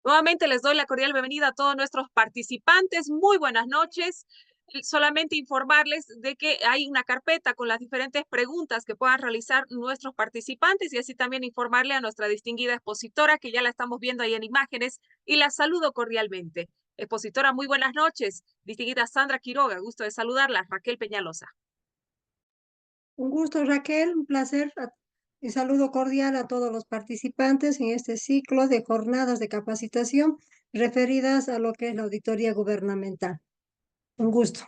Nuevamente les doy la cordial bienvenida a todos nuestros participantes. Muy buenas noches. Solamente informarles de que hay una carpeta con las diferentes preguntas que puedan realizar nuestros participantes y así también informarle a nuestra distinguida expositora que ya la estamos viendo ahí en imágenes y la saludo cordialmente. Expositora, muy buenas noches. Distinguida Sandra Quiroga, gusto de saludarla. Raquel Peñalosa. Un gusto, Raquel, un placer y saludo cordial a todos los participantes en este ciclo de jornadas de capacitación referidas a lo que es la auditoría gubernamental. Un gusto.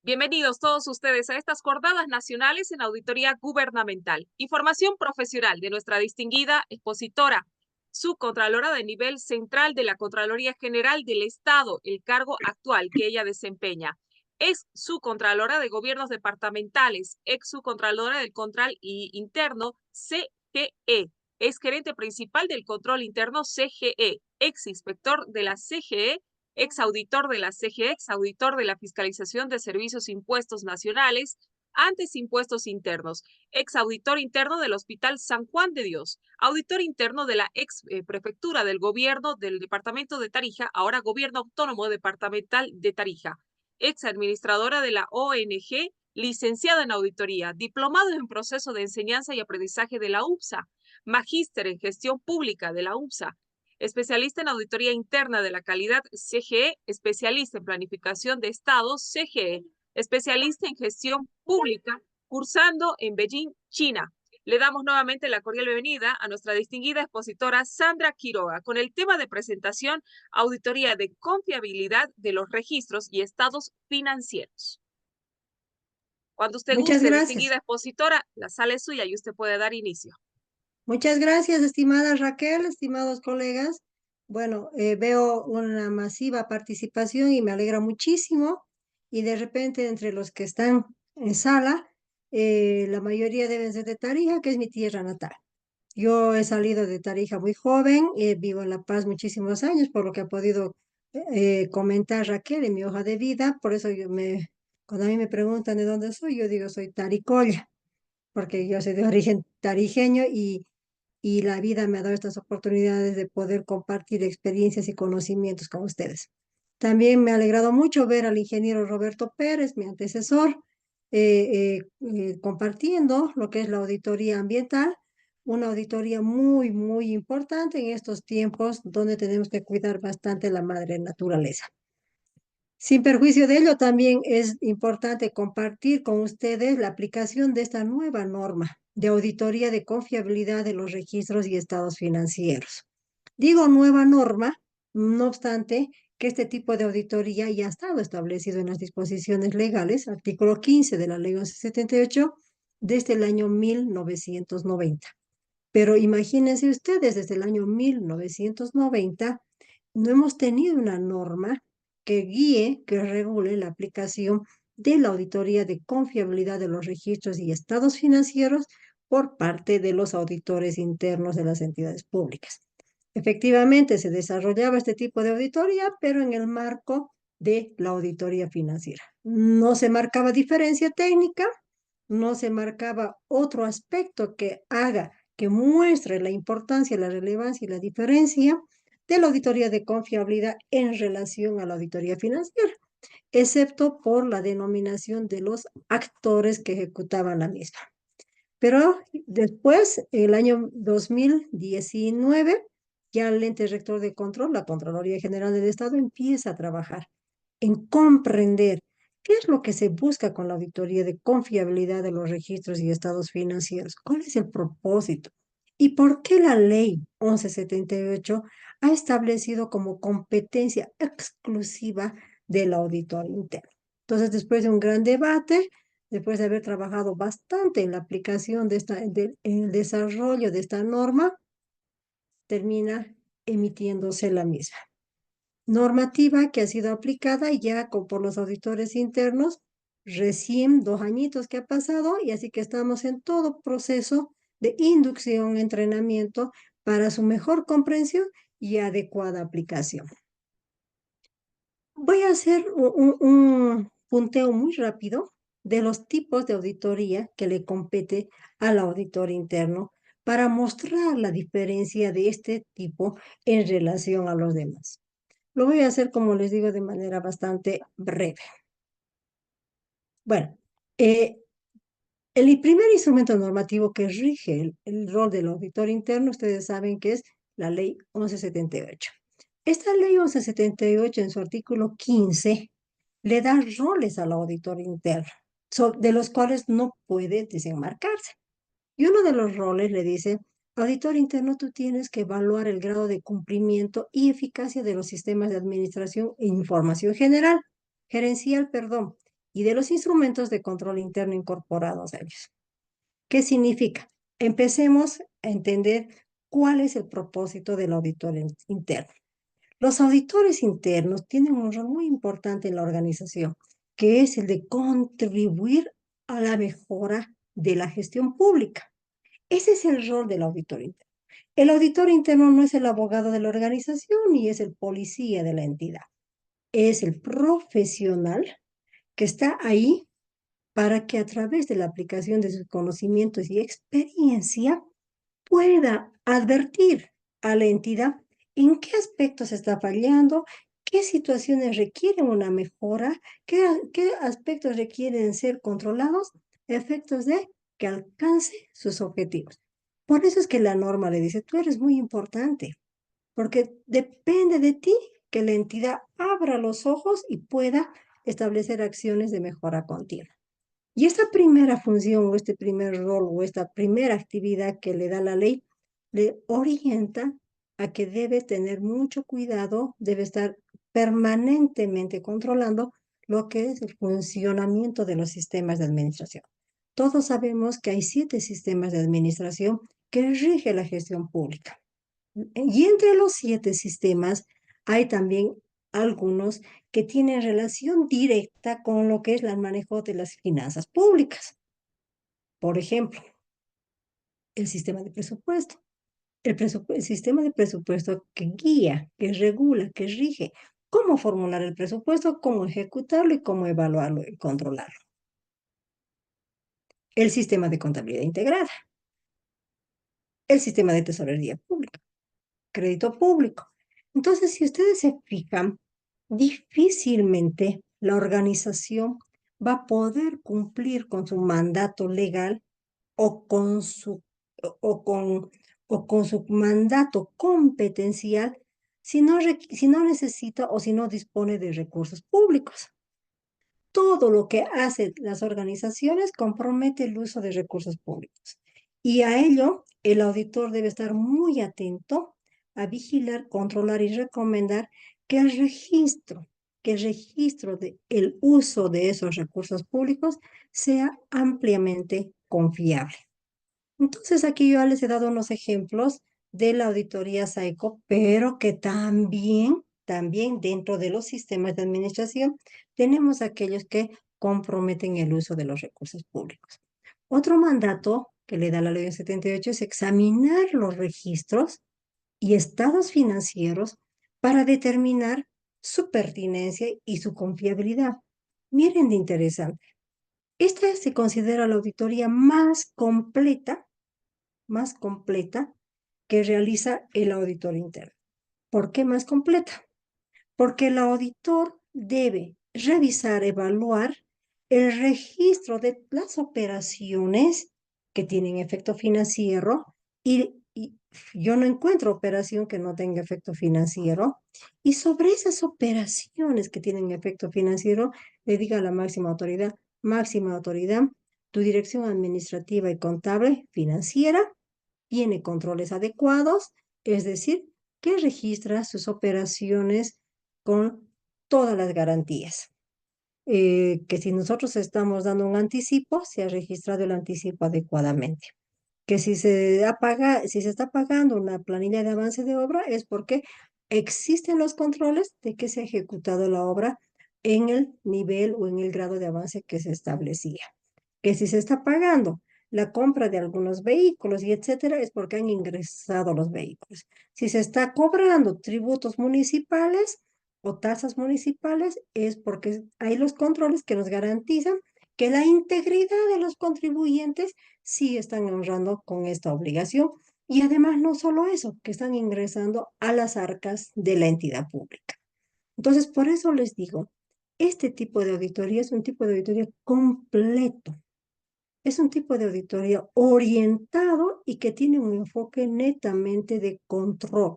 Bienvenidos todos ustedes a estas jornadas nacionales en auditoría gubernamental. Información profesional de nuestra distinguida expositora, subcontralora de nivel central de la Contraloría General del Estado, el cargo actual que ella desempeña. Es subcontralora de gobiernos departamentales, ex subcontralora del control interno CGE, es gerente principal del control interno CGE, ex inspector de la CGE, ex auditor de la CGE, ex auditor de la Fiscalización de Servicios Impuestos Nacionales, antes impuestos internos, ex auditor interno del Hospital San Juan de Dios, auditor interno de la ex prefectura del gobierno del departamento de Tarija, ahora gobierno autónomo departamental de Tarija, ex administradora de la ONG, licenciada en auditoría, diplomado en proceso de enseñanza y aprendizaje de la UPSA, magíster en gestión pública de la UPSA, especialista en auditoría interna de la calidad CGE, especialista en planificación de Estado CGE, especialista en gestión pública, cursando en Beijing, China. Le damos nuevamente la cordial bienvenida a nuestra distinguida expositora Sandra Quiroga con el tema de presentación Auditoría de confiabilidad de los registros y estados financieros. Cuando usted Muchas guste, gracias. distinguida expositora, la sala es suya y usted puede dar inicio. Muchas gracias, estimada Raquel, estimados colegas. Bueno, veo una masiva participación y me alegra muchísimo. Y de repente, entre los que están en sala, la mayoría deben ser de Tarija, que es mi tierra natal. Yo he salido de Tarija muy joven, vivo en La Paz muchísimos años, por lo que ha podido comentar Raquel en mi hoja de vida. Por eso cuando a mí me preguntan de dónde soy, yo digo soy taricoya, porque yo soy de origen tarijeño y la vida me ha dado estas oportunidades de poder compartir experiencias y conocimientos con ustedes. También me ha alegrado mucho ver al ingeniero Roberto Pérez, mi antecesor, compartiendo lo que es la auditoría ambiental, una auditoría muy importante en estos tiempos donde tenemos que cuidar bastante la madre naturaleza. Sin perjuicio de ello, también es importante compartir con ustedes la aplicación de esta nueva norma de auditoría de confiabilidad de los registros y estados financieros. Digo nueva norma, no obstante que este tipo de auditoría ya ha estado establecido en las disposiciones legales, artículo 15 de la Ley 1178, desde el año 1990. Pero imagínense ustedes, desde el año 1990 no hemos tenido una norma que guíe, que regule la aplicación de la auditoría de confiabilidad de los registros y estados financieros por parte de los auditores internos de las entidades públicas. Efectivamente, se desarrollaba este tipo de auditoría, pero en el marco de la auditoría financiera. No se marcaba diferencia técnica, no se marcaba otro aspecto que muestre la importancia, la relevancia y la diferencia de la auditoría de confiabilidad en relación a la auditoría financiera, excepto por la denominación de los actores que ejecutaban la misma. Pero después, el año 2019, ya el ente rector de control, la Contraloría General del Estado, empieza a trabajar en comprender qué es lo que se busca con la auditoría de confiabilidad de los registros y estados financieros, cuál es el propósito y por qué la ley 1178 ha establecido como competencia exclusiva del auditor interno. Entonces, después de un gran debate, después de haber trabajado bastante en la aplicación en el desarrollo de esta norma, termina emitiéndose la misma. Normativa que ha sido aplicada ya por los auditores internos, recién 2 añitos que ha pasado, y así que estamos en todo proceso de inducción, entrenamiento para su mejor comprensión y adecuada aplicación. Voy a hacer un punteo muy rápido de los tipos de auditoría que le compete al auditor interno para mostrar la diferencia de este tipo en relación a los demás. Lo voy a hacer, como les digo, de manera bastante breve. Bueno, eh, el primer instrumento normativo que rige el rol del auditor interno, ustedes saben que es la Ley 1178. Esta Ley 1178, en su artículo 15, le da roles al auditor interno, de los cuales no puede desenmarcarse. Y uno de los roles le dice, auditor interno, tú tienes que evaluar el grado de cumplimiento y eficacia de los sistemas de administración e información general, gerencial, perdón, y de los instrumentos de control interno incorporados a ellos. ¿Qué significa? Empecemos a entender cuál es el propósito del auditor interno. Los auditores internos tienen un rol muy importante en la organización, que es el de contribuir a la mejora de la gestión pública. Ese es el rol del auditor interno. El auditor interno no es el abogado de la organización ni es el policía de la entidad. Es el profesional que está ahí para que a través de la aplicación de sus conocimientos y experiencia pueda advertir a la entidad en qué aspectos está fallando, qué situaciones requieren una mejora, qué aspectos requieren ser controlados, efectos de que alcance sus objetivos. Por eso es que la norma le dice, tú eres muy importante, porque depende de ti que la entidad abra los ojos y pueda establecer acciones de mejora continua. Y esta primera función o este primer rol o esta primera actividad que le da la ley, le orienta a que debe tener mucho cuidado, debe estar permanentemente controlando lo que es el funcionamiento de los sistemas de administración. Todos sabemos que hay 7 sistemas de administración que rige la gestión pública. Y entre los 7 sistemas hay también algunos que tienen relación directa con lo que es el manejo de las finanzas públicas. Por ejemplo, el sistema de presupuesto. El sistema de presupuesto que guía, que regula, que rige cómo formular el presupuesto, cómo ejecutarlo y cómo evaluarlo y controlarlo. El sistema de contabilidad integrada. El sistema de tesorería pública. Crédito público. Entonces, si ustedes se fijan, difícilmente la organización va a poder cumplir con su mandato legal o con su, o con, o con su mandato competencial si no necesita o si no dispone de recursos públicos. Todo lo que hacen las organizaciones compromete el uso de recursos públicos. Y a ello, el auditor debe estar muy atento a vigilar, controlar y recomendar que que el registro del uso de esos recursos públicos sea ampliamente confiable. Entonces, aquí yo les he dado unos ejemplos de la auditoría SAICO, pero que también dentro de los sistemas de administración tenemos aquellos que comprometen el uso de los recursos públicos. Otro mandato que le da la ley 78 es examinar los registros y estados financieros para determinar su pertinencia y su confiabilidad. Miren de interesante. Esta se considera la auditoría más completa que realiza el auditor interno. ¿Por qué más completa? Porque el auditor debe revisar, evaluar el registro de las operaciones que tienen efecto financiero y yo no encuentro operación que no tenga efecto financiero. Y sobre esas operaciones que tienen efecto financiero, le diga a la máxima autoridad, tu dirección administrativa y contable financiera tiene controles adecuados, es decir, que registra sus operaciones con todas las garantías. Que si nosotros estamos dando un anticipo, se ha registrado el anticipo adecuadamente. Que si se está pagando una planilla de avance de obra es porque existen los controles de que se ha ejecutado la obra en el nivel o en el grado de avance que se establecía. Que si se está pagando la compra de algunos vehículos y etcétera, es porque han ingresado los vehículos. Si se está cobrando tributos municipales o tasas municipales, es porque hay los controles que nos garantizan que la integridad de los contribuyentes sí están honrando con esta obligación. Y además no solo eso, que están ingresando a las arcas de la entidad pública. Entonces, por eso les digo, este tipo de auditoría es un tipo de auditoría completo. Es un tipo de auditoría orientado y que tiene un enfoque netamente de control.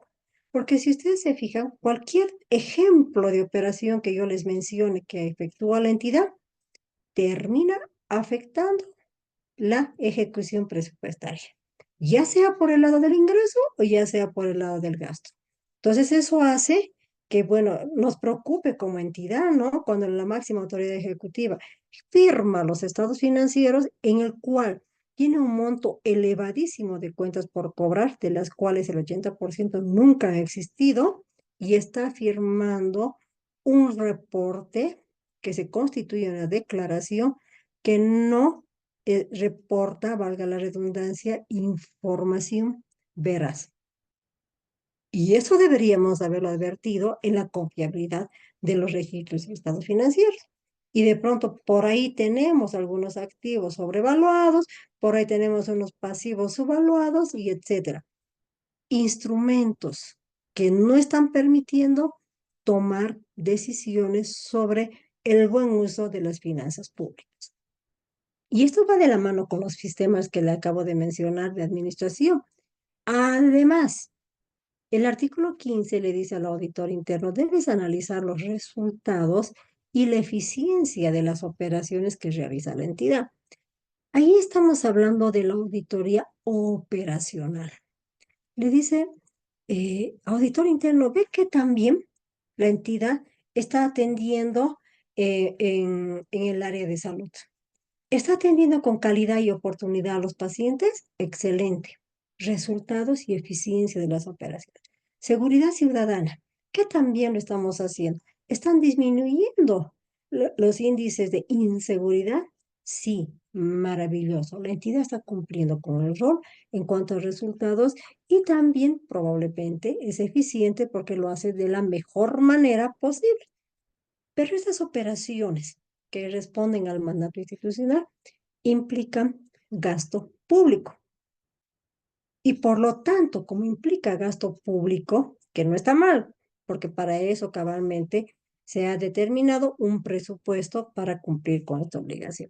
Porque si ustedes se fijan, cualquier ejemplo de operación que yo les mencione que efectúa la entidad termina afectando la ejecución presupuestaria, ya sea por el lado del ingreso o ya sea por el lado del gasto. Entonces eso hace que, bueno, nos preocupe como entidad, ¿no? Cuando la máxima autoridad ejecutiva firma los estados financieros en el cual tiene un monto elevadísimo de cuentas por cobrar, de las cuales el 80% nunca ha existido, y está firmando un reporte que se constituye una declaración que no reporta, valga la redundancia, información veraz. Y eso deberíamos haberlo advertido en la confiabilidad de los registros y estados financieros. Y de pronto por ahí tenemos algunos activos sobrevaluados, por ahí tenemos unos pasivos subvaluados y etcétera. Instrumentos que no están permitiendo tomar decisiones sobre el buen uso de las finanzas públicas. Y esto va de la mano con los sistemas que le acabo de mencionar de administración. Además, el artículo 15 le dice al auditor interno, debes analizar los resultados y la eficiencia de las operaciones que realiza la entidad. Ahí estamos hablando de la auditoría operacional. Le dice, auditor interno, ve que también la entidad está atendiendo en el área de salud. ¿Está atendiendo con calidad y oportunidad a los pacientes? Excelente. Resultados y eficiencia de las operaciones. Seguridad ciudadana. ¿Qué también lo estamos haciendo? ¿Están disminuyendo los índices de inseguridad? Sí, maravilloso. La entidad está cumpliendo con el rol en cuanto a resultados y también probablemente es eficiente porque lo hace de la mejor manera posible. Pero estas operaciones que responden al mandato institucional implican gasto público. Y por lo tanto, como implica gasto público, que no está mal, porque para eso cabalmente se ha determinado un presupuesto para cumplir con esta obligación.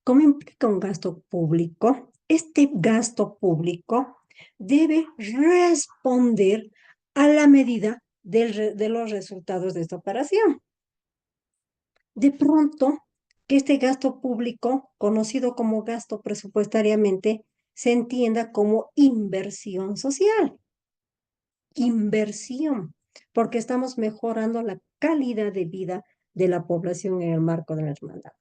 Como implica un gasto público, este gasto público debe responder a la medida de los resultados de esta operación. De pronto, que este gasto público, conocido como gasto presupuestariamente, se entienda como inversión social. Inversión, porque estamos mejorando la calidad de vida de la población en el marco de nuestro mandato.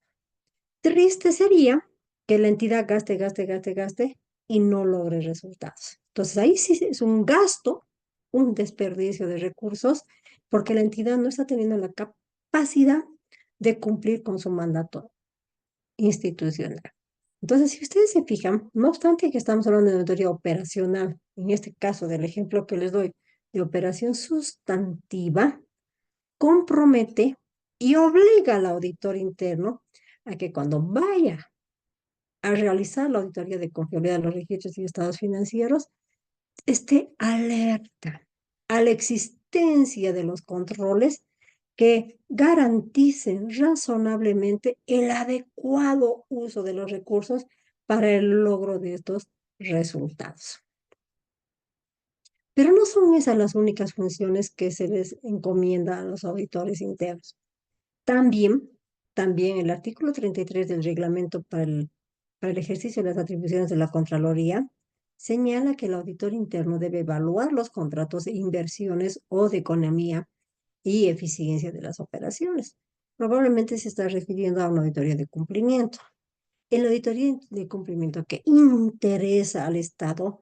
Triste sería que la entidad gaste, gaste, gaste, gaste y no logre resultados. Entonces ahí sí es un gasto, un desperdicio de recursos, porque la entidad no está teniendo la capacidad de cumplir con su mandato institucional. Entonces, si ustedes se fijan, no obstante que estamos hablando de auditoría operacional, en este caso del ejemplo que les doy de operación sustantiva, compromete y obliga al auditor interno a que cuando vaya a realizar la auditoría de confiabilidad de los registros y estados financieros, esté alerta a la existencia de los controles que garanticen razonablemente el adecuado uso de los recursos para el logro de estos resultados. Pero no son esas las únicas funciones que se les encomienda a los auditores internos. También, también el artículo 33 del reglamento para el ejercicio de las atribuciones de la Contraloría señala que el auditor interno debe evaluar los contratos de inversiones o de economía y eficiencia de las operaciones. Probablemente se está refiriendo a una auditoría de cumplimiento. En la auditoría de cumplimiento que interesa al Estado,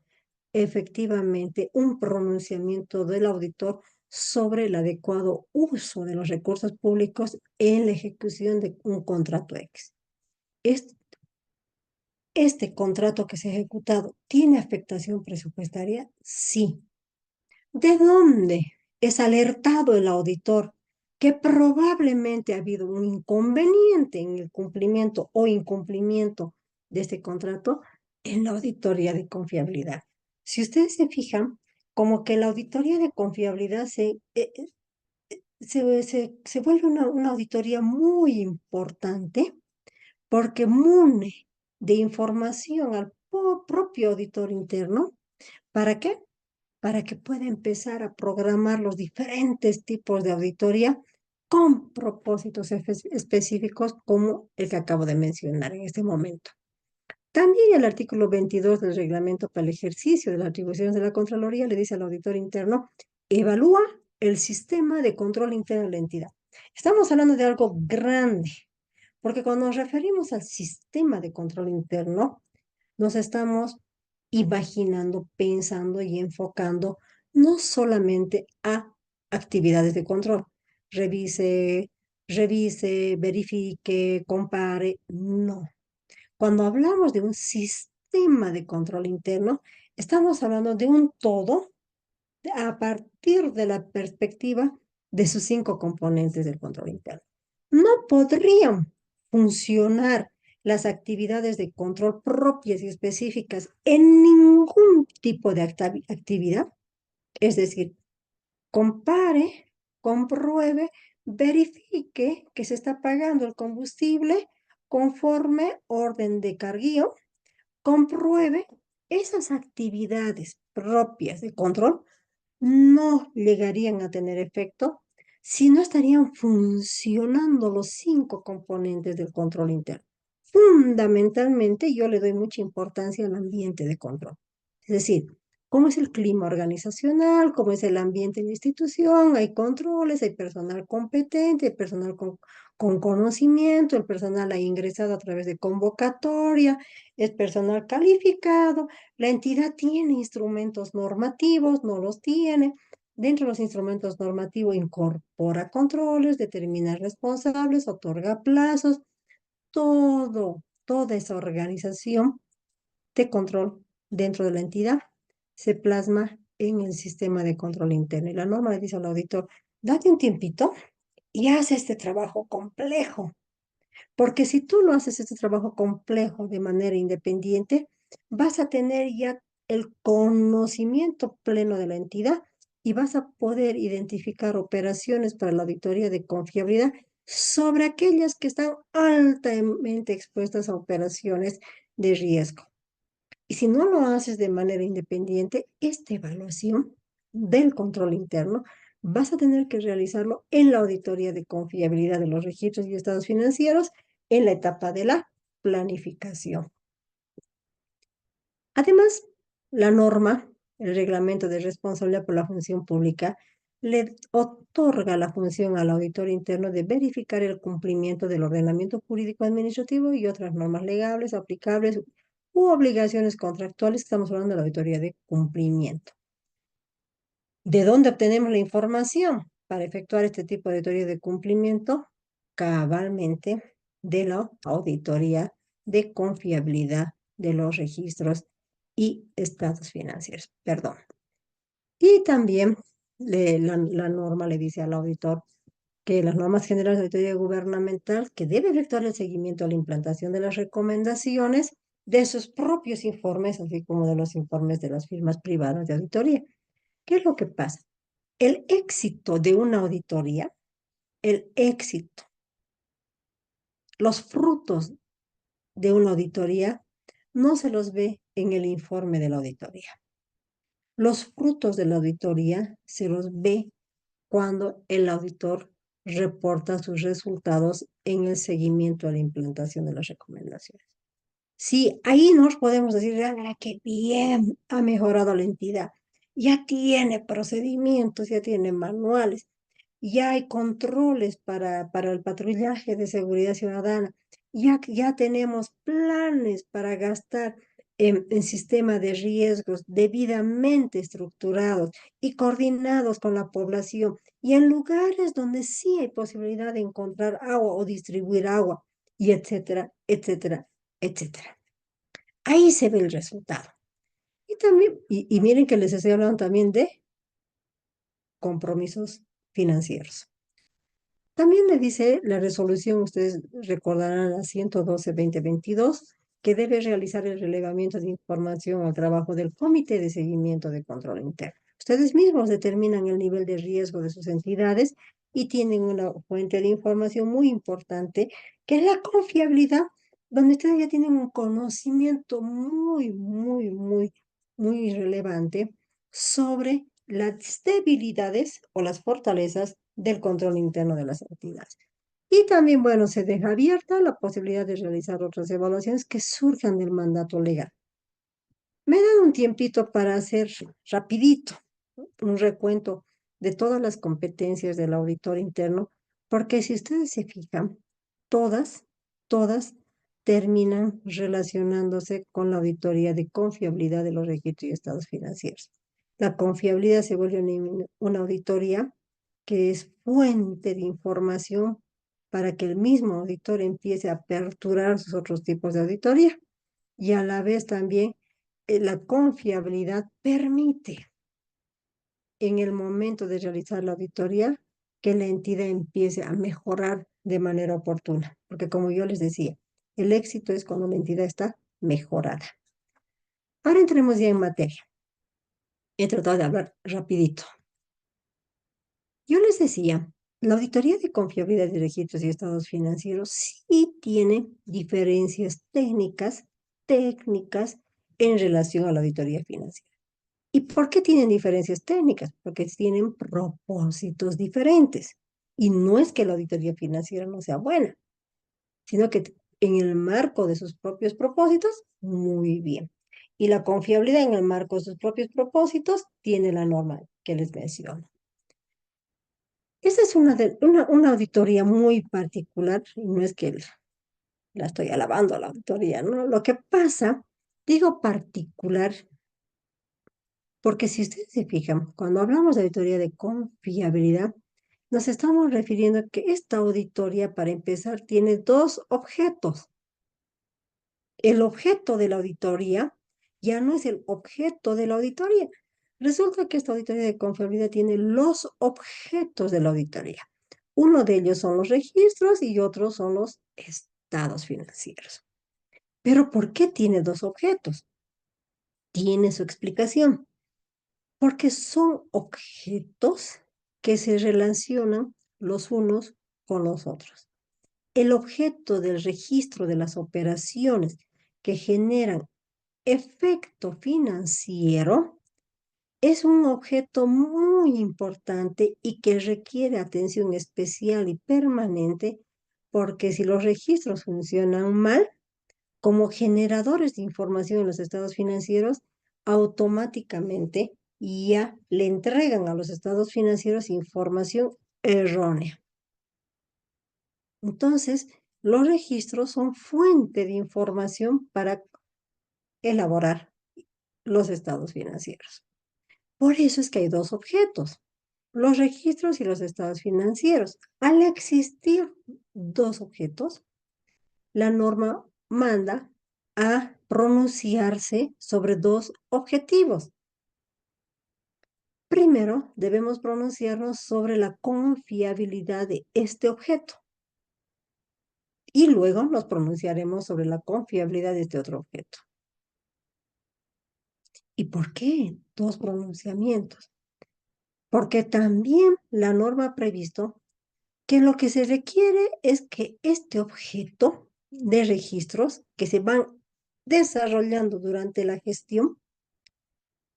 efectivamente, un pronunciamiento del auditor sobre el adecuado uso de los recursos públicos en la ejecución de un contrato X. Este contrato que se ha ejecutado tiene afectación presupuestaria? Sí. ¿De dónde es alertado el auditor que probablemente ha habido un inconveniente en el cumplimiento o incumplimiento de este contrato en la auditoría de confiabilidad. Si ustedes se fijan, como que la auditoría de confiabilidad se vuelve una auditoría muy importante porque mune de información al propio auditor interno. ¿Para qué? Para que pueda empezar a programar los diferentes tipos de auditoría con propósitos específicos como el que acabo de mencionar en este momento. También el artículo 22 del reglamento para el ejercicio de las atribuciones de la Contraloría le dice al auditor interno, evalúa el sistema de control interno de la entidad. Estamos hablando de algo grande, porque cuando nos referimos al sistema de control interno, nos estamos imaginando, pensando y enfocando no solamente a actividades de control. Revise, verifique, compare. No. Cuando hablamos de un sistema de control interno, estamos hablando de un todo a partir de la perspectiva de sus cinco componentes del control interno. No podrían funcionar las actividades de control propias y específicas en ningún tipo de actividad, es decir, compare, compruebe, verifique que se está pagando el combustible conforme orden de carguío, compruebe esas actividades propias de control no llegarían a tener efecto si no estarían funcionando los cinco componentes del control interno. Fundamentalmente, yo le doy mucha importancia al ambiente de control. Es decir, cómo es el clima organizacional, cómo es el ambiente en la institución, hay controles, hay personal competente, hay personal con conocimiento, el personal ha ingresado a través de convocatoria, es personal calificado, la entidad tiene instrumentos normativos, no los tiene. Dentro de los instrumentos normativos incorpora controles, determina responsables, otorga plazos, toda esa organización de control dentro de la entidad se plasma en el sistema de control interno. Y la norma le dice al auditor, date un tiempito y haz este trabajo complejo. Porque si tú no haces este trabajo complejo de manera independiente, vas a tener ya el conocimiento pleno de la entidad y vas a poder identificar operaciones para la auditoría de confiabilidad sobre aquellas que están altamente expuestas a operaciones de riesgo. Y si no lo haces de manera independiente, esta evaluación del control interno vas a tener que realizarlo en la auditoría de confiabilidad de los registros y estados financieros en la etapa de la planificación. Además, la norma, el reglamento de responsabilidad por la función pública, le otorga la función al auditor interno de verificar el cumplimiento del ordenamiento jurídico administrativo y otras normas legales aplicables u obligaciones contractuales. Estamos hablando de la auditoría de cumplimiento. ¿De dónde obtenemos la información para efectuar este tipo de auditoría de cumplimiento? Cabalmente de la auditoría de confiabilidad de los registros y estados financieros. Perdón. Y también la norma le dice al auditor que las normas generales de auditoría gubernamental que debe efectuar el seguimiento a la implantación de las recomendaciones de sus propios informes, así como de los informes de las firmas privadas de auditoría. ¿Qué es lo que pasa? El éxito de una auditoría, el éxito, los frutos de una auditoría no se los ve en el informe de la auditoría. Los frutos de la auditoría se los ve cuando el auditor reporta sus resultados en el seguimiento a la implantación de las recomendaciones. Sí, ahí nos podemos decir, ah, qué bien ha mejorado la entidad. Ya tiene procedimientos, ya tiene manuales, ya hay controles para el patrullaje de seguridad ciudadana, ya tenemos planes para gastar en sistema de riesgos debidamente estructurados y coordinados con la población y en lugares donde sí hay posibilidad de encontrar agua o distribuir agua, y etcétera, etcétera, etcétera. Ahí se ve el resultado. Y también, y miren que les estoy hablando también de compromisos financieros. También le dice la resolución, ustedes recordarán la 112-2022, que debe realizar el relevamiento de información al trabajo del Comité de Seguimiento de Control Interno. Ustedes mismos determinan el nivel de riesgo de sus entidades y tienen una fuente de información muy importante, que es la confiabilidad, donde ustedes ya tienen un conocimiento muy relevante sobre las debilidades o las fortalezas del control interno de las entidades. Y también, bueno, se deja abierta la posibilidad de realizar otras evaluaciones que surjan del mandato legal. Me dan un tiempito para hacer rapidito un recuento de todas las competencias del auditor interno, porque si ustedes se fijan, todas terminan relacionándose con la auditoría de confiabilidad de los registros y estados financieros. La confiabilidad se vuelve una auditoría que es fuente de información para que el mismo auditor empiece a aperturar sus otros tipos de auditoría, y a la vez también la confiabilidad permite en el momento de realizar la auditoría que la entidad empiece a mejorar de manera oportuna, porque como yo les decía, el éxito es cuando la entidad está mejorada. Ahora entremos ya en materia. He tratado de hablar rapidito. Yo les decía, la auditoría de confiabilidad de registros y estados financieros sí tiene diferencias técnicas en relación a la auditoría financiera. ¿Y por qué tienen diferencias técnicas? Porque tienen propósitos diferentes. Y no es que la auditoría financiera no sea buena, sino que en el marco de sus propios propósitos, muy bien. Y la confiabilidad en el marco de sus propios propósitos tiene la norma que les menciono. Esa es una auditoría muy particular, y no es que la estoy alabando a la auditoría, ¿no? Lo que pasa, digo particular, porque si ustedes se fijan, cuando hablamos de auditoría de confiabilidad, nos estamos refiriendo a que esta auditoría, para empezar, tiene dos objetos. El objeto de la auditoría ya no es el objeto de la auditoría. Resulta que esta auditoría de confiabilidad tiene los objetos de la auditoría. Uno de ellos son los registros y otros son los estados financieros. Pero ¿por qué tiene dos objetos? Tiene su explicación. Porque son objetos que se relacionan los unos con los otros. El objeto del registro de las operaciones que generan efecto financiero es un objeto muy importante y que requiere atención especial y permanente, porque si los registros funcionan mal, como generadores de información en los estados financieros, automáticamente ya le entregan a los estados financieros información errónea. Entonces, los registros son fuente de información para elaborar los estados financieros. Por eso es que hay dos objetos, los registros y los estados financieros. Al existir dos objetos, la norma manda a pronunciarse sobre dos objetivos. Primero, debemos pronunciarnos sobre la confiabilidad de este objeto y luego nos pronunciaremos sobre la confiabilidad de este otro objeto. ¿Y por qué dos pronunciamientos? Porque también la norma ha previsto que lo que se requiere es que este objeto de registros que se van desarrollando durante la gestión,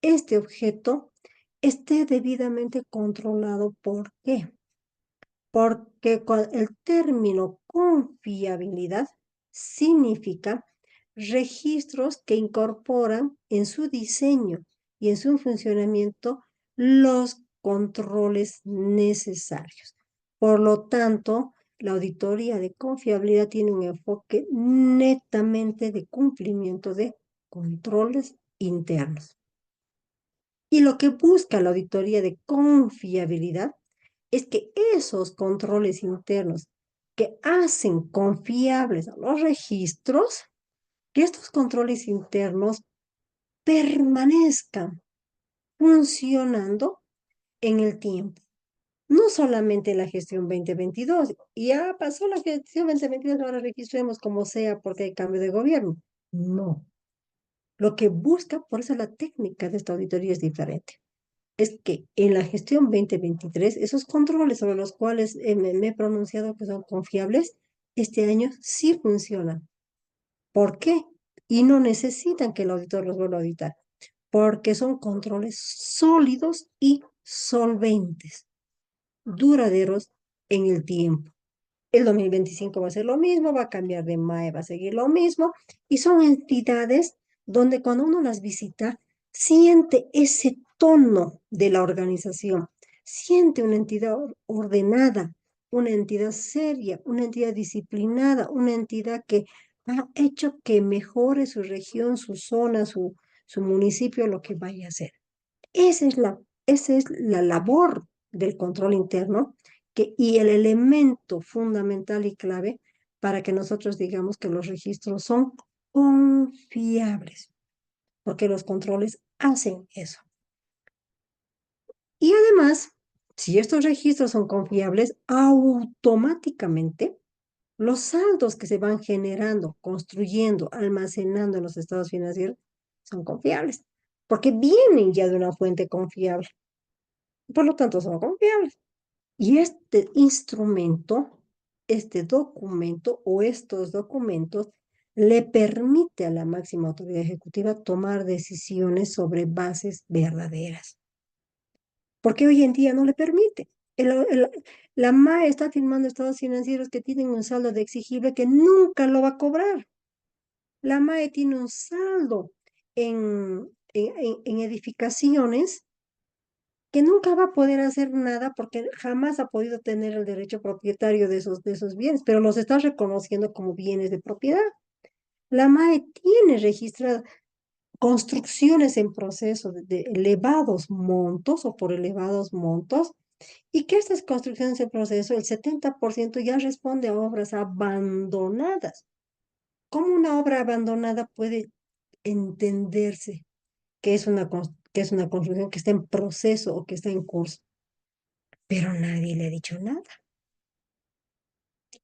este objeto esté debidamente controlado. ¿Por qué? Porque el término confiabilidad significa registros que incorporan en su diseño y en su funcionamiento los controles necesarios. Por lo tanto, la auditoría de confiabilidad tiene un enfoque netamente de cumplimiento de controles internos. Y lo que busca la auditoría de confiabilidad es que esos controles internos que hacen confiables a los registros, que estos controles internos permanezcan funcionando en el tiempo. No solamente la gestión 2022, ya pasó la gestión 2022, ahora registremos como sea porque hay cambio de gobierno. No, lo que busca, por eso la técnica de esta auditoría es diferente. Es que en la gestión 2023, esos controles sobre los cuales me he pronunciado que son confiables, este año sí funcionan. ¿Por qué? Y no necesitan que el auditor los vuelva a auditar, porque son controles sólidos y solventes, duraderos en el tiempo. El 2025 va a ser lo mismo, va a cambiar de MAE, va a seguir lo mismo, y son entidades donde cuando uno las visita, siente ese tono de la organización, siente una entidad ordenada, una entidad seria, una entidad disciplinada, una entidad que ha hecho que mejore su región, su zona, su municipio, lo que vaya a hacer. Esa es la labor del control interno y el elemento fundamental y clave para que nosotros digamos que los registros son confiables, porque los controles hacen eso. Y además, si estos registros son confiables, automáticamente los saldos que se van generando, construyendo, almacenando en los estados financieros son confiables, porque vienen ya de una fuente confiable. Por lo tanto, son confiables. Y este instrumento, este documento o estos documentos le permite a la máxima autoridad ejecutiva tomar decisiones sobre bases verdaderas, porque hoy en día no le permite. La MAE está firmando estados financieros que tienen un saldo de exigible que nunca lo va a cobrar. La MAE tiene un saldo en edificaciones que nunca va a poder hacer nada porque jamás ha podido tener el derecho propietario de esos bienes, pero los está reconociendo como bienes de propiedad. La MAE tiene registradas construcciones en proceso de elevados montos o por elevados montos, y que estas construcciones en proceso, el 70% ya responde a obras abandonadas. ¿Cómo una obra abandonada puede entenderse que es que es una construcción que está en proceso o que está en curso? Pero nadie le ha dicho nada.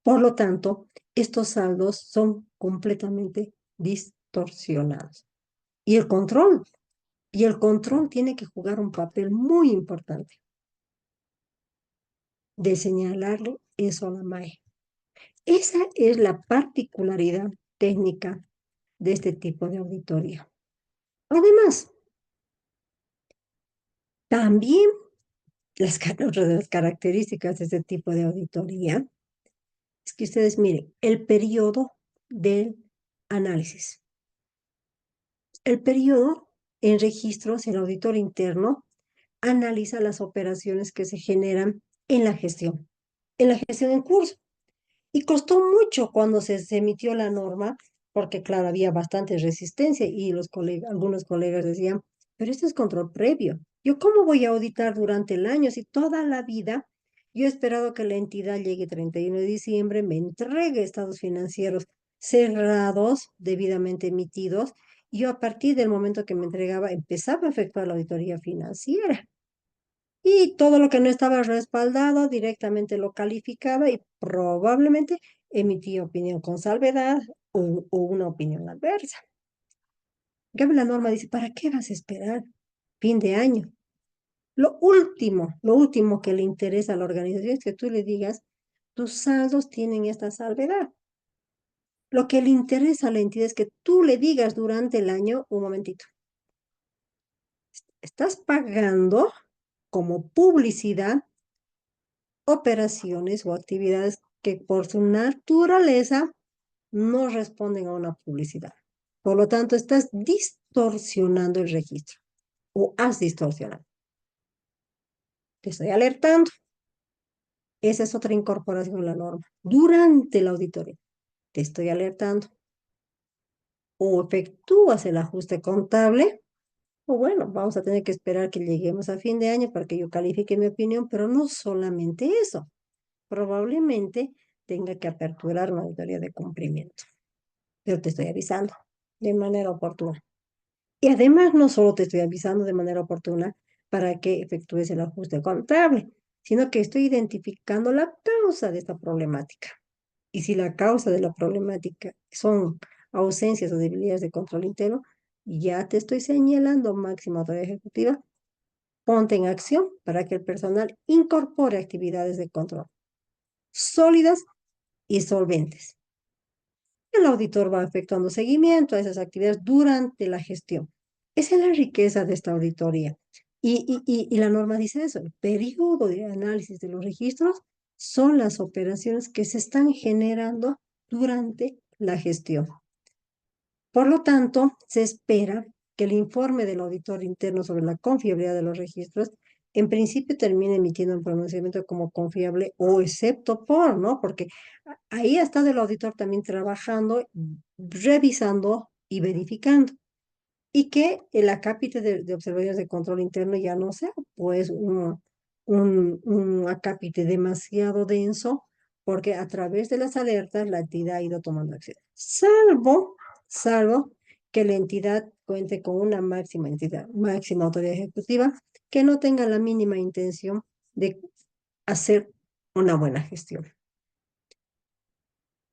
Por lo tanto, estos saldos son completamente distorsionados. Y el control tiene que jugar un papel muy importante de señalarle eso a la MAE. Esa es la particularidad técnica de este tipo de auditoría. Además, también otra de las características de este tipo de auditoría es que ustedes miren el periodo del análisis. El periodo en registros, el auditor interno analiza las operaciones que se generan en la gestión en curso. Y costó mucho cuando se emitió la norma, porque claro, había bastante resistencia y algunos colegas decían, pero esto es control previo. ¿Yo cómo voy a auditar durante el año si toda la vida yo he esperado que la entidad llegue 31 de diciembre, me entregue estados financieros cerrados, debidamente emitidos, y yo a partir del momento que me entregaba empezaba a efectuar la auditoría financiera? Y todo lo que no estaba respaldado directamente lo calificaba y probablemente emitía opinión con salvedad o una opinión adversa. En cambio, la norma dice, ¿para qué vas a esperar fin de año? Lo último que le interesa a la organización es que tú le digas, tus saldos tienen esta salvedad. Lo que le interesa a la entidad es que tú le digas durante el año, un momentito, estás pagando como publicidad operaciones o actividades que por su naturaleza no responden a una publicidad. Por lo tanto, estás distorsionando el registro o has distorsionado. Te estoy alertando. Esa es otra incorporación a la norma. Durante la auditoría, te estoy alertando. O efectúas el ajuste contable, o bueno, vamos a tener que esperar que lleguemos a fin de año para que yo califique mi opinión, pero no solamente eso. Probablemente tenga que aperturar una auditoría de cumplimiento. Pero te estoy avisando de manera oportuna. Y además, no solo te estoy avisando de manera oportuna para que efectúes el ajuste contable, sino que estoy identificando la causa de esta problemática. Y si la causa de la problemática son ausencias o debilidades de control interno, ya te estoy señalando, máxima autoridad ejecutiva, ponte en acción para que el personal incorpore actividades de control sólidas y solventes. El auditor va efectuando seguimiento a esas actividades durante la gestión. Esa es la riqueza de esta auditoría. Y la norma dice eso, el periodo de análisis de los registros son las operaciones que se están generando durante la gestión. Por lo tanto, se espera que el informe del auditor interno sobre la confiabilidad de los registros en principio termine emitiendo un pronunciamiento como confiable o excepto por, ¿no? Porque ahí está el auditor también trabajando, revisando y verificando. Y que el acápite de observaciones de control interno ya no sea pues un acápite demasiado denso, porque a través de las alertas la entidad ha ido tomando acción. Salvo que la entidad cuente con una máxima autoridad ejecutiva que no tenga la mínima intención de hacer una buena gestión.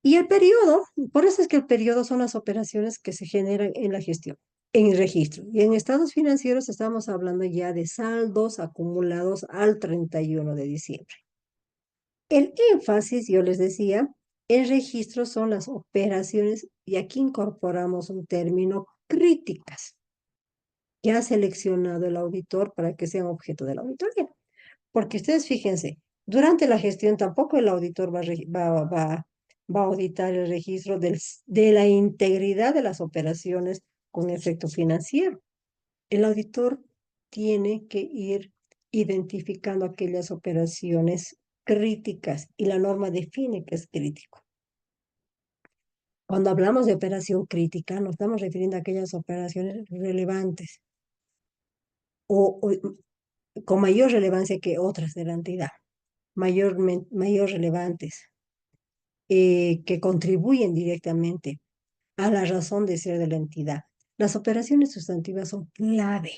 Y el periodo, por eso es que el periodo son las operaciones que se generan en la gestión, en el registro. Y en estados financieros estamos hablando ya de saldos acumulados al 31 de diciembre. El énfasis, yo les decía, en registro son las operaciones, y aquí incorporamos un término críticas, que ha seleccionado el auditor para que sean objeto de la auditoría. Porque ustedes fíjense, durante la gestión tampoco el auditor va a auditar el registro de la integridad de las operaciones con efecto financiero. El auditor tiene que ir identificando aquellas operaciones críticas y la norma define que es crítico. Cuando hablamos de operación crítica, nos estamos refiriendo a aquellas operaciones relevantes o con mayor relevancia que otras de la entidad, mayor relevantes, que contribuyen directamente a la razón de ser de la entidad. Las operaciones sustantivas son clave,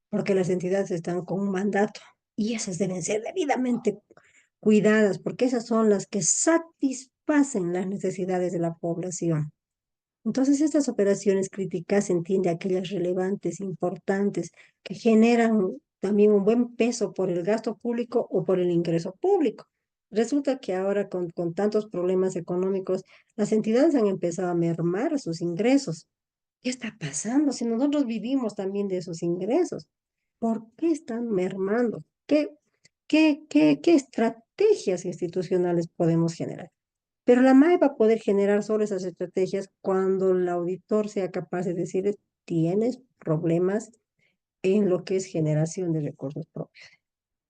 porque las entidades están con un mandato y esas deben ser debidamente cuidadas, porque esas son las que satisfacen las necesidades de la población. Entonces, estas operaciones críticas se entiende aquellas relevantes, importantes, que generan también un buen peso por el gasto público o por el ingreso público. Resulta que ahora con tantos problemas económicos, las entidades han empezado a mermar sus ingresos. ¿Qué está pasando? Si nosotros vivimos también de esos ingresos, ¿por qué están mermando? ¿Qué estrategias institucionales podemos generar? Pero la MAE va a poder generar solo esas estrategias cuando el auditor sea capaz de decirle, tienes problemas en lo que es generación de recursos propios,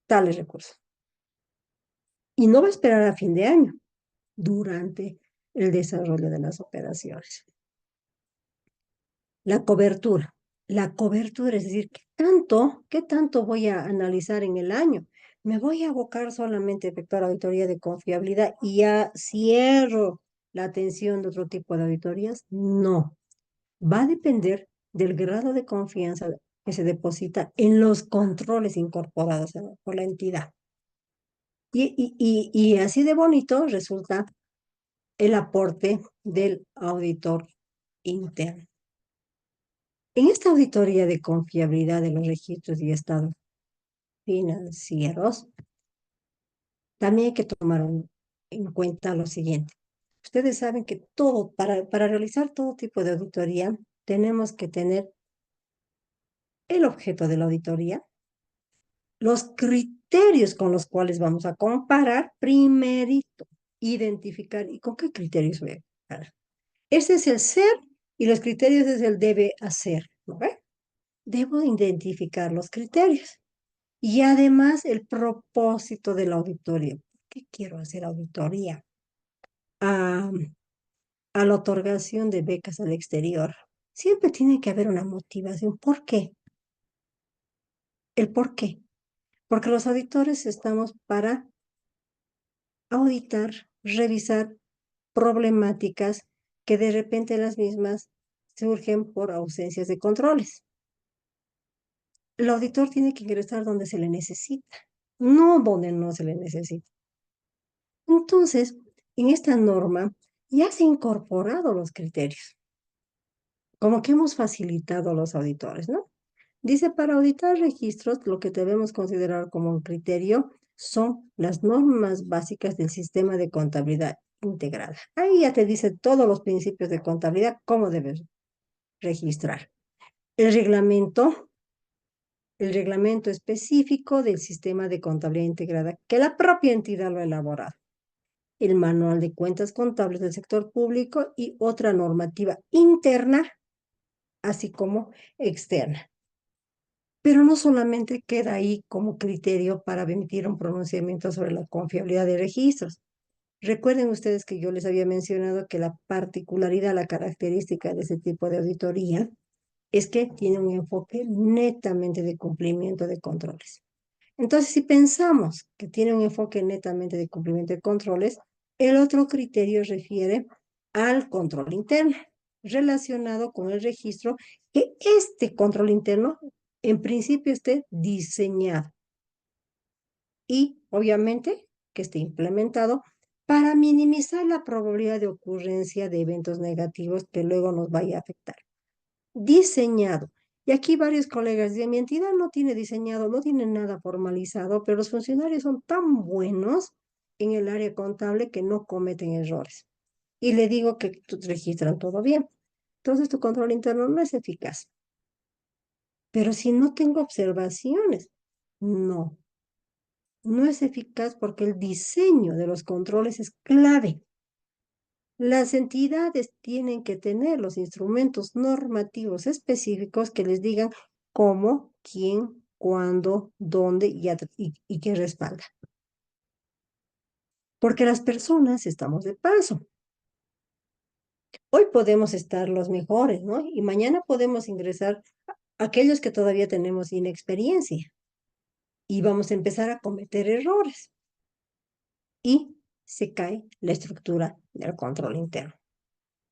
tales recursos. Y no va a esperar a fin de año, durante el desarrollo de las operaciones. La cobertura. La cobertura, es decir, qué tanto voy a analizar en el año? ¿Me voy a abocar solamente a efectuar auditoría de confiabilidad y ya cierro la atención de otro tipo de auditorías? No. Va a depender del grado de confianza que se deposita en los controles incorporados por la entidad. Y así de bonito resulta el aporte del auditor interno. En esta auditoría de confiabilidad de los registros y estados financieros, también hay que tomar en cuenta lo siguiente. Ustedes saben que para realizar todo tipo de auditoría, tenemos que tener el objeto de la auditoría, los criterios con los cuales vamos a comparar, primerito, identificar y con qué criterios voy a comparar. Ese es el ser y los criterios es el debe hacer, ¿no ve? Debo identificar los criterios. Y además el propósito de la auditoría. ¿Por qué quiero hacer auditoría? A, a la otorgación de becas al exterior. Siempre tiene que haber una motivación. ¿Por qué? El por qué. Porque los auditores estamos para auditar, revisar problemáticas que de repente las mismas surgen por ausencias de controles. El auditor tiene que ingresar donde se le necesita. no donde no se le necesita. Entonces, en esta norma ya se han incorporado los criterios, como que hemos facilitado a los auditores, ¿no? Dice, para auditar registros, lo que debemos considerar como un criterio son las normas básicas del sistema de contabilidad integrada. Ahí ya te dice todos los principios de contabilidad, cómo debes registrar. El reglamento, el reglamento específico del sistema de contabilidad integrada, que la propia entidad lo ha elaborado. El manual de cuentas contables del sector público y otra normativa interna, así como externa. Pero no solamente queda ahí como criterio para emitir un pronunciamiento sobre la confiabilidad de registros. Recuerden ustedes que yo les había mencionado que la particularidad, la característica de ese tipo de auditoría es que tiene un enfoque netamente de cumplimiento de controles. Entonces, si pensamos que tiene un enfoque netamente de cumplimiento de controles, el otro criterio refiere al control interno, relacionado con el registro, que este control interno en principio esté diseñado y obviamente que esté implementado para minimizar la probabilidad de ocurrencia de eventos negativos que luego nos vaya a afectar. Diseñado. Y aquí varios colegas dicen, mi entidad no tiene diseñado, no tiene nada formalizado, pero los funcionarios son tan buenos en el área contable que no cometen errores. Y le digo que registran todo bien. Entonces tu control interno no es eficaz. Pero si no tengo observaciones, no, no es eficaz porque el diseño de los controles es clave. Las entidades tienen que tener los instrumentos normativos específicos que les digan cómo, quién, cuándo, dónde y qué respalda. Porque las personas estamos de paso. Hoy podemos estar los mejores, ¿no? Y mañana podemos ingresar aquellos que todavía tenemos inexperiencia y vamos a empezar a cometer errores y se cae la estructura del control interno.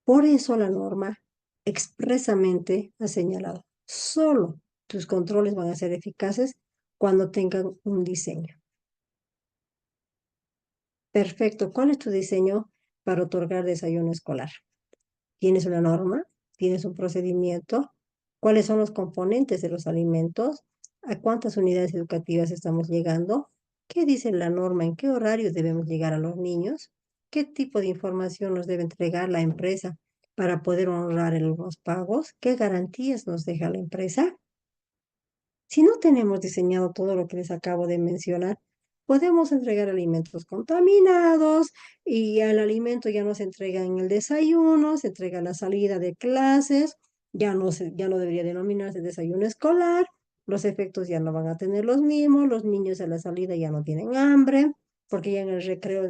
Por eso la norma expresamente ha señalado, solo tus controles van a ser eficaces cuando tengan un diseño. Perfecto. ¿Cuál es tu diseño para otorgar desayuno escolar? ¿Tienes una norma? ¿Tienes un procedimiento? ¿Cuáles son los componentes de los alimentos? ¿A cuántas unidades educativas estamos llegando? ¿Qué dice la norma? ¿En qué horarios debemos llegar a los niños? ¿Qué tipo de información nos debe entregar la empresa para poder honrar los pagos? ¿Qué garantías nos deja la empresa? Si no tenemos diseñado todo lo que les acabo de mencionar, podemos entregar alimentos contaminados y el alimento ya no se entrega en el desayuno, se entrega a la salida de clases, ya no debería denominarse desayuno escolar, los efectos ya no van a tener los mismos, los niños a la salida ya no tienen hambre, porque ya en el recreo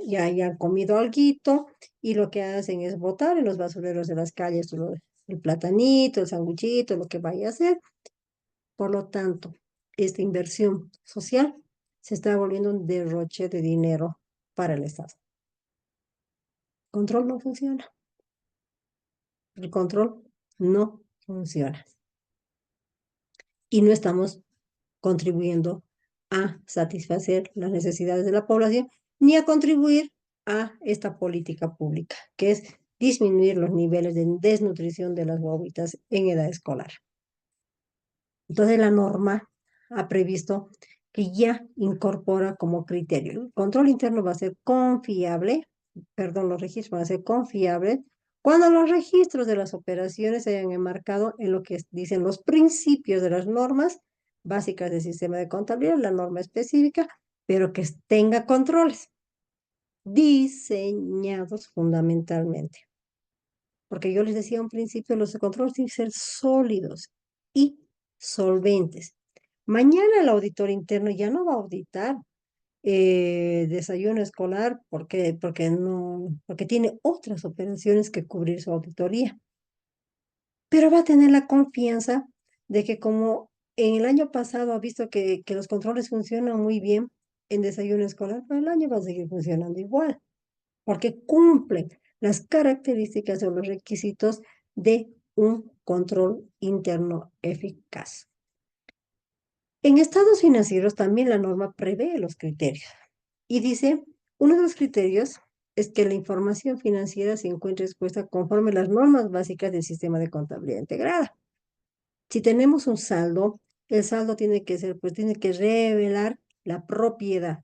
ya han comido alguito y lo que hacen es botar en los basureros de las calles el platanito, el sanguchito, lo que vaya a hacer. Por lo tanto, esta inversión social se está volviendo un derroche de dinero para el Estado. El control no funciona. El control no funciona. Y no estamos contribuyendo a satisfacer las necesidades de la población ni a contribuir a esta política pública, que es disminuir los niveles de desnutrición de las guaguitas en edad escolar. Entonces la norma ha previsto que ya incorpora como criterio. El control interno va a ser confiable, perdón, los registros van a ser confiables cuando los registros de las operaciones se hayan enmarcado en lo que dicen los principios de las normas básicas del sistema de contabilidad, la norma específica, pero que tenga controles diseñados fundamentalmente. Porque yo les decía a un principio, los controles tienen que ser sólidos y solventes. Mañana el auditor interno ya no va a auditar desayuno escolar porque tiene otras operaciones que cubrir su auditoría. Pero va a tener la confianza de que como en el año pasado ha visto que los controles funcionan muy bien en desayuno escolar, pues el año va a seguir funcionando igual porque cumplen las características o los requisitos de un control interno eficaz. En estados financieros también la norma prevé los criterios y dice, uno de los criterios es que la información financiera se encuentre expuesta conforme las normas básicas del sistema de contabilidad integrada. Si tenemos un saldo, el saldo tiene que ser, pues tiene que revelar la propiedad.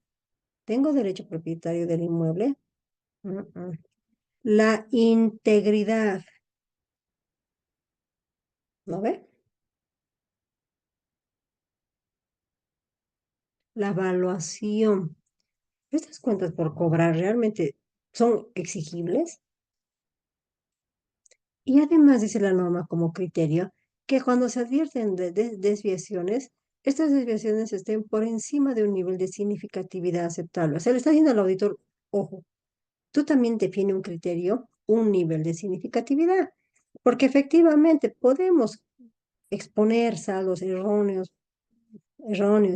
¿Tengo derecho propietario del inmueble? Mm, mm. La integridad, ¿no ve? La evaluación. ¿Estas cuentas por cobrar realmente son exigibles? Y además dice la norma como criterio que cuando se advierten de desviaciones, estas desviaciones estén por encima de un nivel de significatividad aceptable. O sea, le está diciendo al auditor, ojo, tú también define un criterio, un nivel de significatividad, porque efectivamente podemos exponer saldos erróneos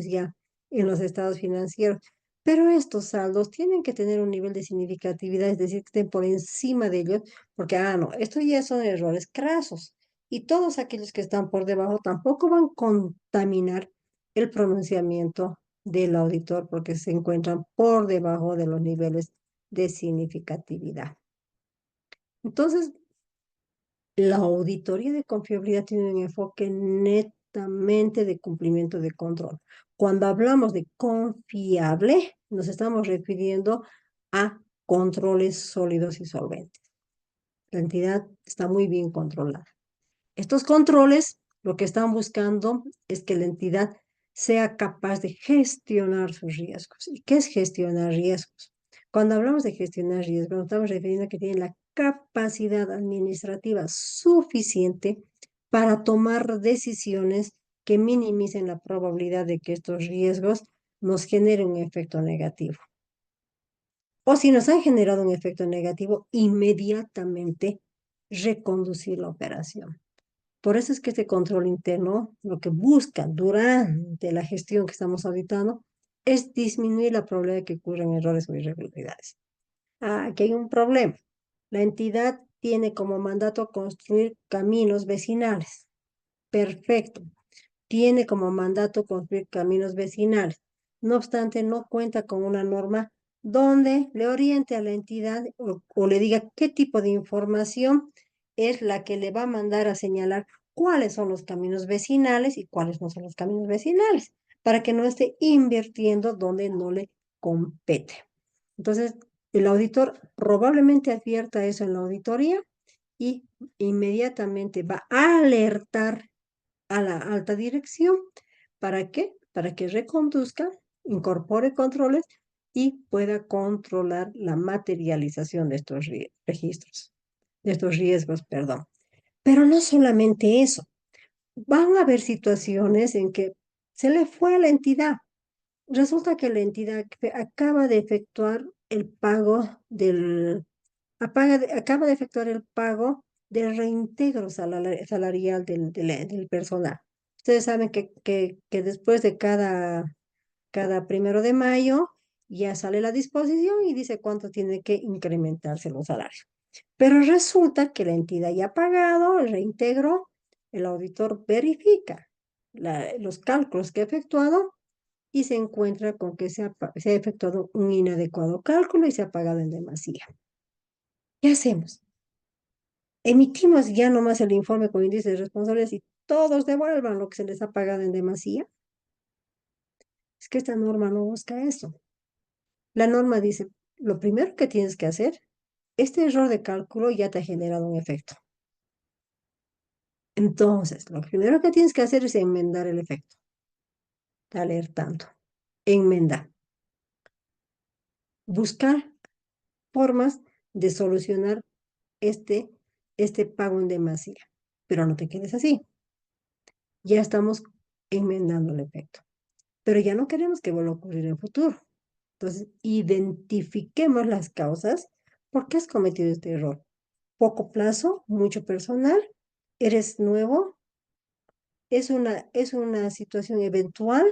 ya en los estados financieros. Pero estos saldos tienen que tener un nivel de significatividad, es decir, que estén por encima de ellos, porque, no, estos ya son errores crasos. Y todos aquellos que están por debajo tampoco van a contaminar el pronunciamiento del auditor porque se encuentran por debajo de los niveles de significatividad. Entonces, la auditoría de confiabilidad tiene un enfoque netamente de cumplimiento de control. Cuando hablamos de confiable, nos estamos refiriendo a controles sólidos y solventes. La entidad está muy bien controlada. Estos controles lo que están buscando es que la entidad sea capaz de gestionar sus riesgos. ¿Y qué es gestionar riesgos? Cuando hablamos de gestionar riesgos, nos estamos refiriendo a que tiene la capacidad administrativa suficiente para tomar decisiones que minimicen la probabilidad de que estos riesgos nos generen un efecto negativo. O si nos han generado un efecto negativo, inmediatamente reconducir la operación. Por eso es que este control interno lo que busca durante la gestión que estamos auditando es disminuir la probabilidad de que ocurran errores o irregularidades. Aquí hay un problema. La entidad tiene como mandato construir caminos vecinales. Perfecto. Tiene como mandato construir caminos vecinales. No obstante, no cuenta con una norma donde le oriente a la entidad o le diga qué tipo de información es la que le va a mandar a señalar cuáles son los caminos vecinales y cuáles no son los caminos vecinales, para que no esté invirtiendo donde no le compete. Entonces, el auditor probablemente advierta eso en la auditoría y inmediatamente va a alertar a la alta dirección. ¿Para qué? Para que reconduzca, incorpore controles y pueda controlar la materialización de estos registros, de estos riesgos, perdón. Pero no solamente eso, van a haber situaciones en que se le fue a la entidad. Resulta que la entidad acaba de efectuar el pago acaba de efectuar el pago del reintegro salarial del personal. Ustedes saben que después de cada 1 de mayo ya sale la disposición y dice cuánto tiene que incrementarse los salarios. Pero resulta que la entidad ya ha pagado el reintegro, el auditor verifica los cálculos que ha efectuado y se encuentra con que se ha efectuado un inadecuado cálculo y se ha pagado en demasía. ¿Qué hacemos? Emitimos ya nomás el informe con índice de responsabilidad y todos devuelvan lo que se les ha pagado en demasía. Es que esta norma no busca eso. La norma dice, lo primero que tienes que hacer, este error de cálculo ya te ha generado un efecto. Entonces, lo primero que tienes que hacer es enmendar el efecto. Alertando. Enmendar. Buscar formas de solucionar este, este pago en demasía. Pero no te quedes así. Ya estamos enmendando el efecto. Pero ya no queremos que vuelva a ocurrir en el futuro. Entonces, identifiquemos las causas. ¿Por qué has cometido este error? Poco plazo, mucho personal, eres nuevo, es una situación eventual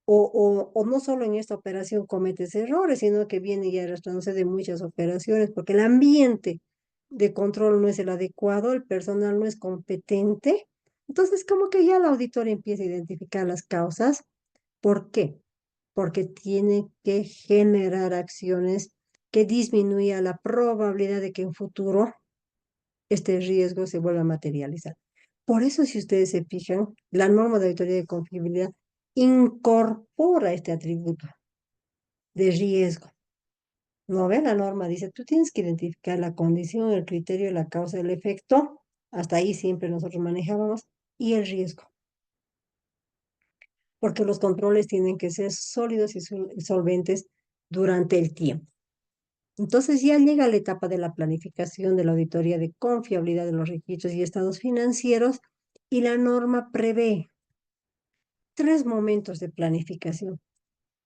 o no solo en esta operación cometes errores, sino que viene ya arrastrándose de muchas operaciones, porque el ambiente de control no es el adecuado, el personal no es competente. Entonces, como que ya el auditor empieza a identificar las causas ¿Por qué? Porque tiene que generar acciones que disminuya la probabilidad de que en futuro este riesgo se vuelva a materializar. Por eso, si ustedes se fijan, la norma de auditoría de confiabilidad incorpora este atributo de riesgo. ¿No ve? La norma dice, tú tienes que identificar la condición, el criterio, la causa, el efecto. Hasta ahí siempre nosotros manejábamos. Y el riesgo. Porque los controles tienen que ser sólidos y solventes durante el tiempo. Entonces ya llega la etapa de la planificación de la auditoría de confiabilidad de los registros y estados financieros y la norma prevé 3 momentos de planificación.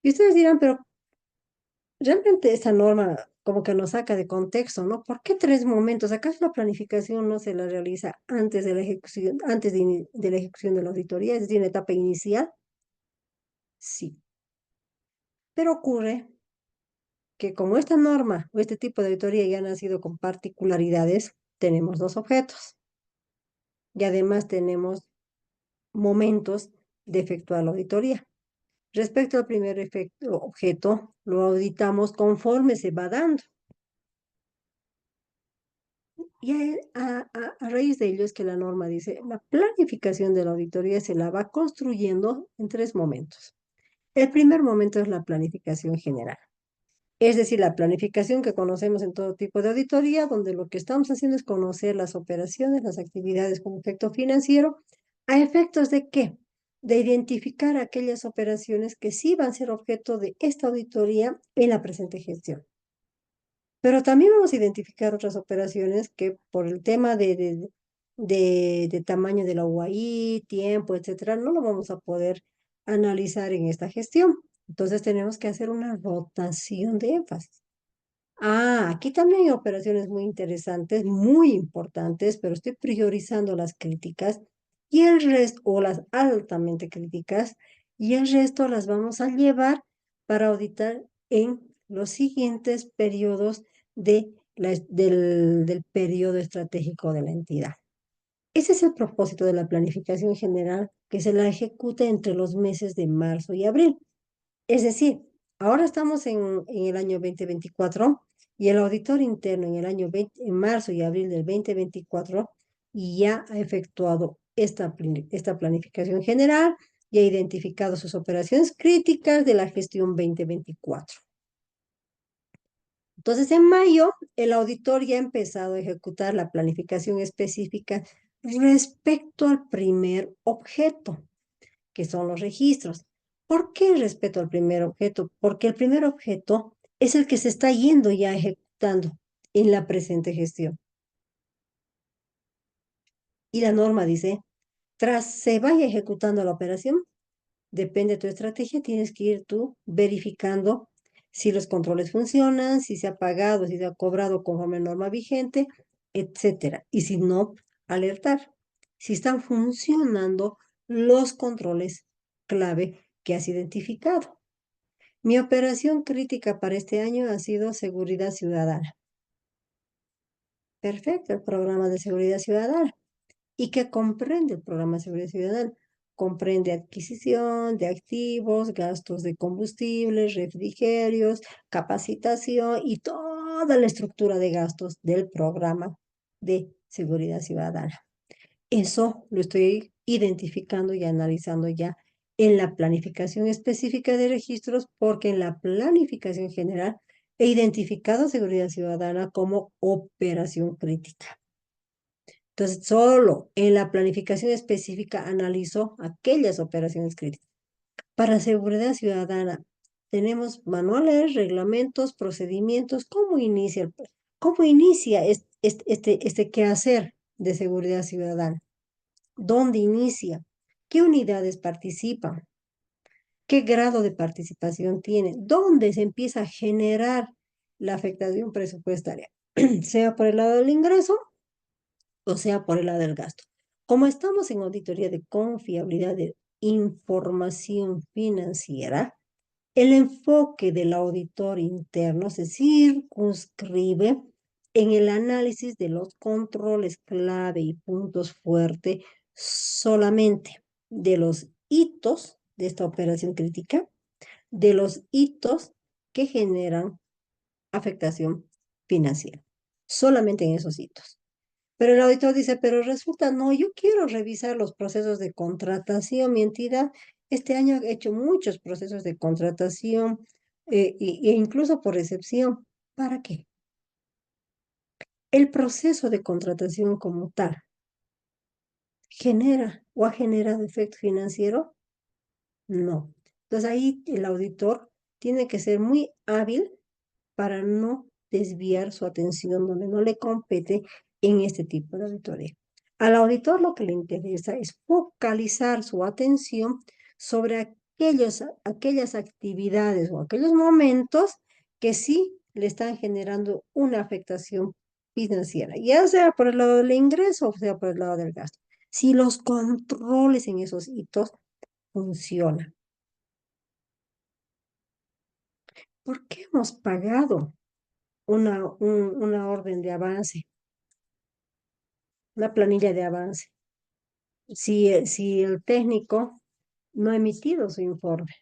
Y ustedes dirán, pero realmente esta norma como que nos saca de contexto, ¿no? ¿Por qué 3 momentos? ¿Acaso la planificación no se la realiza antes de la ejecución, de la ejecución de la auditoría, es decir, en la etapa inicial? Sí, pero ocurre que como esta norma o este tipo de auditoría ya ha nacido con particularidades, tenemos 2 objetos y además tenemos momentos de efectuar la auditoría. Respecto al primer objeto, lo auditamos conforme se va dando. Y a raíz de ello es que la norma dice, la planificación de la auditoría se la va construyendo en 3 momentos. El primer momento es la planificación general. Es decir, la planificación que conocemos en todo tipo de auditoría, donde lo que estamos haciendo es conocer las operaciones, las actividades con efecto financiero, ¿a efectos de qué? De identificar aquellas operaciones que sí van a ser objeto de esta auditoría en la presente gestión. Pero también vamos a identificar otras operaciones que por el tema de tamaño de la UAI, tiempo, etcétera, no lo vamos a poder analizar en esta gestión. Entonces tenemos que hacer una rotación de énfasis. Aquí también hay operaciones muy interesantes, muy importantes, pero estoy priorizando las críticas y el resto, o las altamente críticas, y el resto las vamos a llevar para auditar en los siguientes periodos del periodo estratégico de la entidad. Ese es el propósito de la planificación general, que se la ejecuta entre los meses de marzo y abril. Es decir, ahora estamos en el año 2024 y el auditor interno en el año 20, en marzo y abril del 2024 ya ha efectuado esta planificación general y ha identificado sus operaciones críticas de la gestión 2024. Entonces, en mayo, el auditor ya ha empezado a ejecutar la planificación específica respecto al primer objeto, que son los registros. ¿Por qué respeto al primer objeto? Porque el primer objeto es el que se está yendo ya ejecutando en la presente gestión. Y la norma dice, tras se vaya ejecutando la operación, depende de tu estrategia, tienes que ir tú verificando si los controles funcionan, si se ha pagado, si se ha cobrado conforme a norma vigente, etcétera. Y si no, alertar si están funcionando los controles clave que has identificado. Mi operación crítica para este año ha sido seguridad ciudadana. Perfecto, el programa de seguridad ciudadana. ¿Y qué comprende el programa de seguridad ciudadana? Comprende adquisición de activos, gastos de combustibles, refrigerios, capacitación y toda la estructura de gastos del programa de seguridad ciudadana. Eso lo estoy identificando y analizando ya en la planificación específica de registros, porque en la planificación general he identificado seguridad ciudadana como operación crítica. Entonces, solo en la planificación específica analizo aquellas operaciones críticas. Para seguridad ciudadana, tenemos manuales, reglamentos, procedimientos. ¿Cómo inicia este quehacer de seguridad ciudadana? ¿Dónde inicia? ¿Qué unidades participan? ¿Qué grado de participación tiene? ¿Dónde se empieza a generar la afectación presupuestaria? Sea por el lado del ingreso o sea por el lado del gasto. Como estamos en auditoría de confiabilidad de información financiera, el enfoque del auditor interno se circunscribe en el análisis de los controles clave y puntos fuertes solamente de los hitos de esta operación crítica, de los hitos que generan afectación financiera. Solamente en esos hitos. Pero el auditor dice, pero resulta, no, yo quiero revisar los procesos de contratación. Mi entidad este año ha hecho muchos procesos de contratación e incluso por excepción. ¿Para qué? El proceso de contratación como tal genera o ha generado efecto financiero. No. Entonces ahí el auditor tiene que ser muy hábil para no desviar su atención donde no le compete en este tipo de auditoría. Al auditor lo que le interesa es focalizar su atención sobre aquellas actividades o aquellos momentos que sí le están generando una afectación financiera, ya sea por el lado del ingreso o sea por el lado del gasto. Si los controles en esos hitos funcionan. ¿Por qué hemos pagado una orden de avance, una planilla de avance? Si el técnico no ha emitido su informe,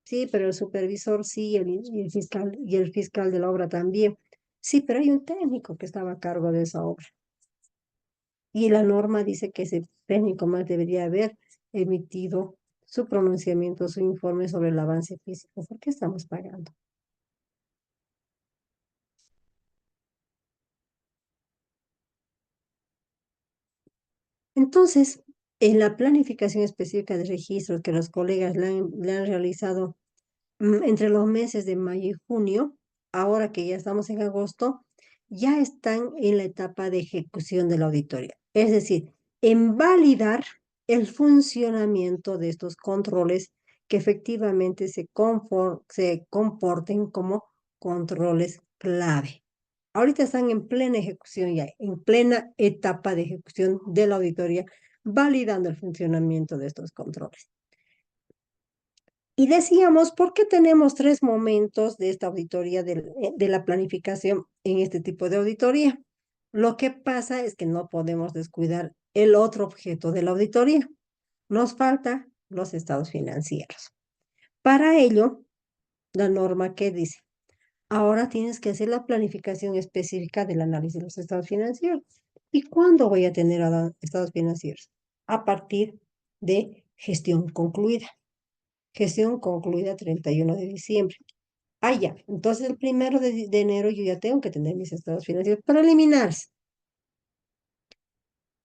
sí, pero el supervisor sí, y el fiscal de la obra también. Sí, pero hay un técnico que estaba a cargo de esa obra. Y la norma dice que ese técnico más debería haber emitido su pronunciamiento, su informe sobre el avance físico. ¿Por qué estamos pagando? Entonces, en la planificación específica de registros que los colegas le han realizado entre los meses de mayo y junio, ahora que ya estamos en agosto, ya están en la etapa de ejecución de la auditoría. Es decir, en validar el funcionamiento de estos controles que efectivamente se comporten como controles clave. Ahorita están en plena ejecución ya, en plena etapa de ejecución de la auditoría, validando el funcionamiento de estos controles. Y decíamos, ¿por qué tenemos tres momentos de esta auditoría de la planificación en este tipo de auditoría? Lo que pasa es que no podemos descuidar el otro objeto de la auditoría. Nos falta los estados financieros. Para ello, la norma que dice, ahora tienes que hacer la planificación específica del análisis de los estados financieros. ¿Y cuándo voy a tener estados financieros? A partir de gestión concluida. Gestión concluida 31 de diciembre. Ah, ya. Entonces el 1 de enero yo ya tengo que tener mis estados financieros preliminares.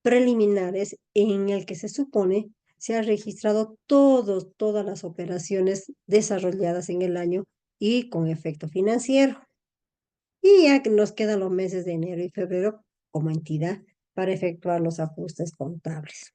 Preliminares en el que se supone se han registrado todas las operaciones desarrolladas en el año y con efecto financiero. Y ya que nos quedan los meses de enero y febrero como entidad para efectuar los ajustes contables.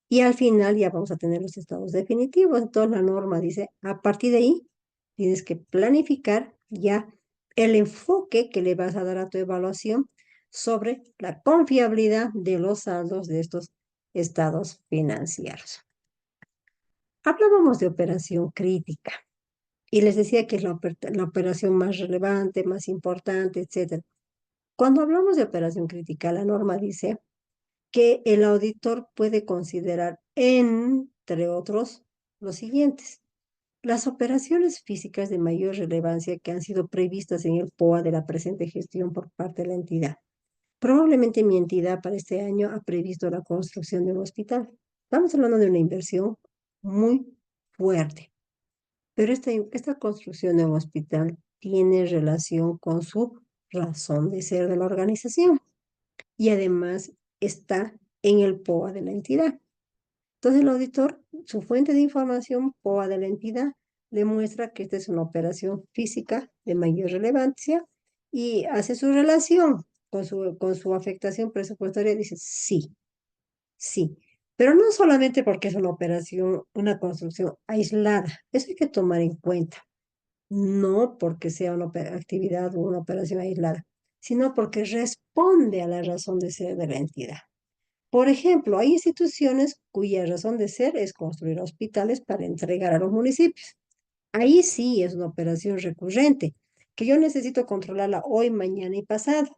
Y al final ya vamos a tener los estados definitivos. Entonces la norma dice, a partir de ahí, tienes que planificar ya el enfoque que le vas a dar a tu evaluación sobre la confiabilidad de los saldos de estos estados financieros. Hablábamos de operación crítica y les decía que es la operación más relevante, más importante, etcétera. Cuando hablamos de operación crítica, la norma dice que el auditor puede considerar, entre otros, los siguientes. Las operaciones físicas de mayor relevancia que han sido previstas en el POA de la presente gestión por parte de la entidad. Probablemente mi entidad para este año ha previsto la construcción de un hospital. Estamos hablando de una inversión muy fuerte, pero esta construcción de un hospital tiene relación con su razón de ser de la organización y además está en el POA de la entidad. Entonces el auditor, su fuente de información, POA de la entidad, le muestra que esta es una operación física de mayor relevancia y hace su relación con su afectación presupuestaria. Dice, sí, sí, pero no solamente porque es una operación, una construcción aislada, eso hay que tomar en cuenta, no porque sea una actividad o una operación aislada, sino porque responde a la razón de ser de la entidad. Por ejemplo, hay instituciones cuya razón de ser es construir hospitales para entregar a los municipios. Ahí sí es una operación recurrente, que yo necesito controlarla hoy, mañana y pasado.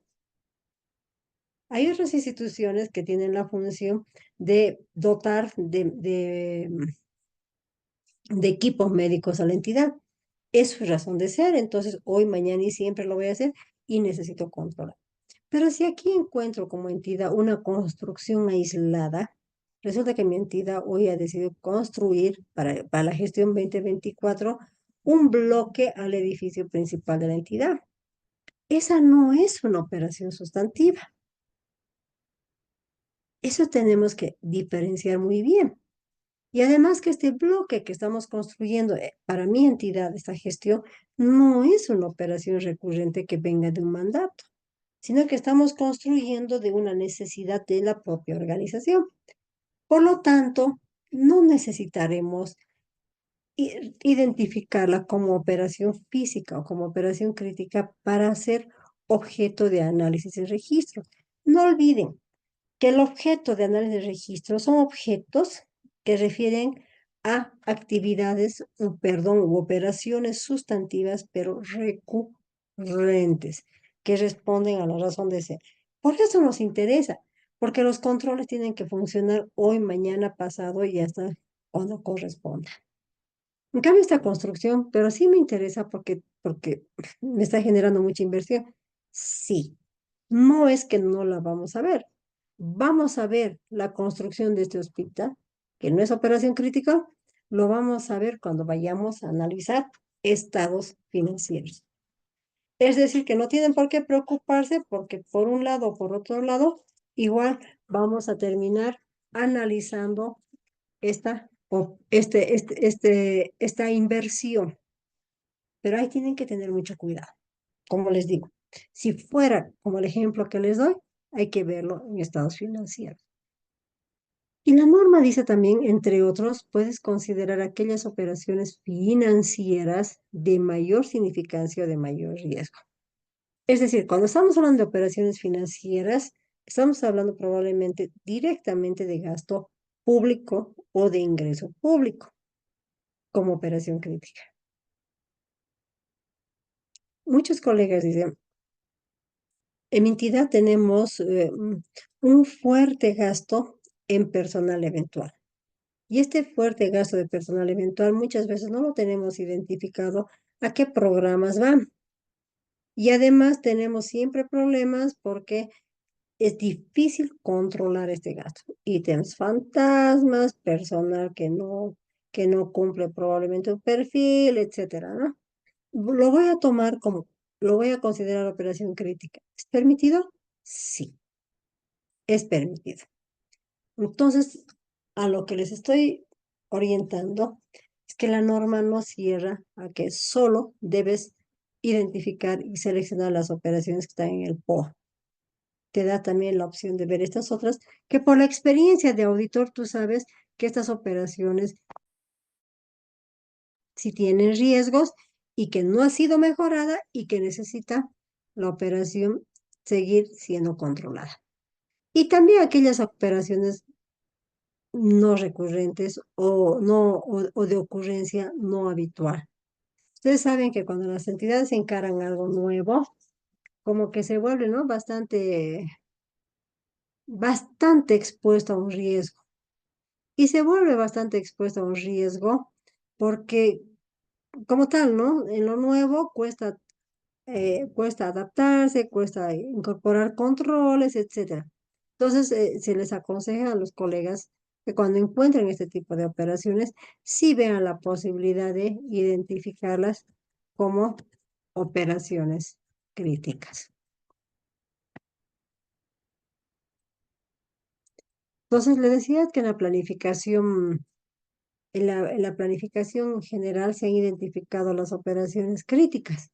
Hay otras instituciones que tienen la función de dotar de equipos médicos a la entidad. Es su razón de ser, entonces hoy, mañana y siempre lo voy a hacer y necesito controlar. Pero si aquí encuentro como entidad una construcción aislada, resulta que mi entidad hoy ha decidido construir para la gestión 2024 un bloque al edificio principal de la entidad. Esa no es una operación sustantiva. Eso tenemos que diferenciar muy bien. Y además que este bloque que estamos construyendo para mi entidad, esta gestión, no es una operación recurrente que venga de un mandato, sino que estamos construyendo de una necesidad de la propia organización. Por lo tanto, no necesitaremos identificarla como operación física o como operación crítica para ser objeto de análisis y registro. No olviden que el objeto de análisis de registro son objetos que refieren a actividades, perdón, u operaciones sustantivas, pero recurrentes, que responden a la razón de ser. Por eso nos interesa, porque los controles tienen que funcionar hoy, mañana, pasado y hasta cuando corresponda. En cambio, esta construcción, pero sí me interesa porque me está generando mucha inversión. Sí, no es que no la vamos a ver. Vamos a ver la construcción de este hospital, que no es operación crítica, lo vamos a ver cuando vayamos a analizar estados financieros. Es decir, que no tienen por qué preocuparse porque por un lado o por otro lado, igual vamos a terminar analizando esta inversión. Pero ahí tienen que tener mucho cuidado. Como les digo, si fuera como el ejemplo que les doy, hay que verlo en estados financieros. Y la norma dice también, entre otros, puedes considerar aquellas operaciones financieras de mayor significancia o de mayor riesgo. Es decir, cuando estamos hablando de operaciones financieras, estamos hablando probablemente directamente de gasto público o de ingreso público como operación crítica. Muchos colegas dicen, en mi entidad tenemos un fuerte gasto en personal eventual. Y este fuerte gasto de personal eventual muchas veces no lo tenemos identificado a qué programas van. Y además tenemos siempre problemas porque es difícil controlar este gasto. Ítems fantasmas, personal que no cumple probablemente un perfil, etcétera, ¿no? Lo voy a tomar como, lo voy a considerar operación crítica. ¿Es permitido? Sí, es permitido. Entonces, a lo que les estoy orientando es que la norma no cierra a que solo debes identificar y seleccionar las operaciones que están en el POA. Te da también la opción de ver estas otras, que por la experiencia de auditor tú sabes que estas operaciones sí tienen riesgos y que no ha sido mejorada y que necesita la operación seguir siendo controlada. Y también aquellas operaciones no recurrentes o, no, o de ocurrencia no habitual. Ustedes saben que cuando las entidades encaran algo nuevo, como que se vuelve, ¿no? Bastante expuesto a un riesgo. Y se vuelve bastante expuesto a un riesgo porque, como tal, ¿no? En lo nuevo cuesta adaptarse, cuesta incorporar controles, etcétera. Entonces, se les aconseja a los colegas que cuando encuentren este tipo de operaciones, sí vean la posibilidad de identificarlas como operaciones críticas. Entonces, le decía que en la planificación general se han identificado las operaciones críticas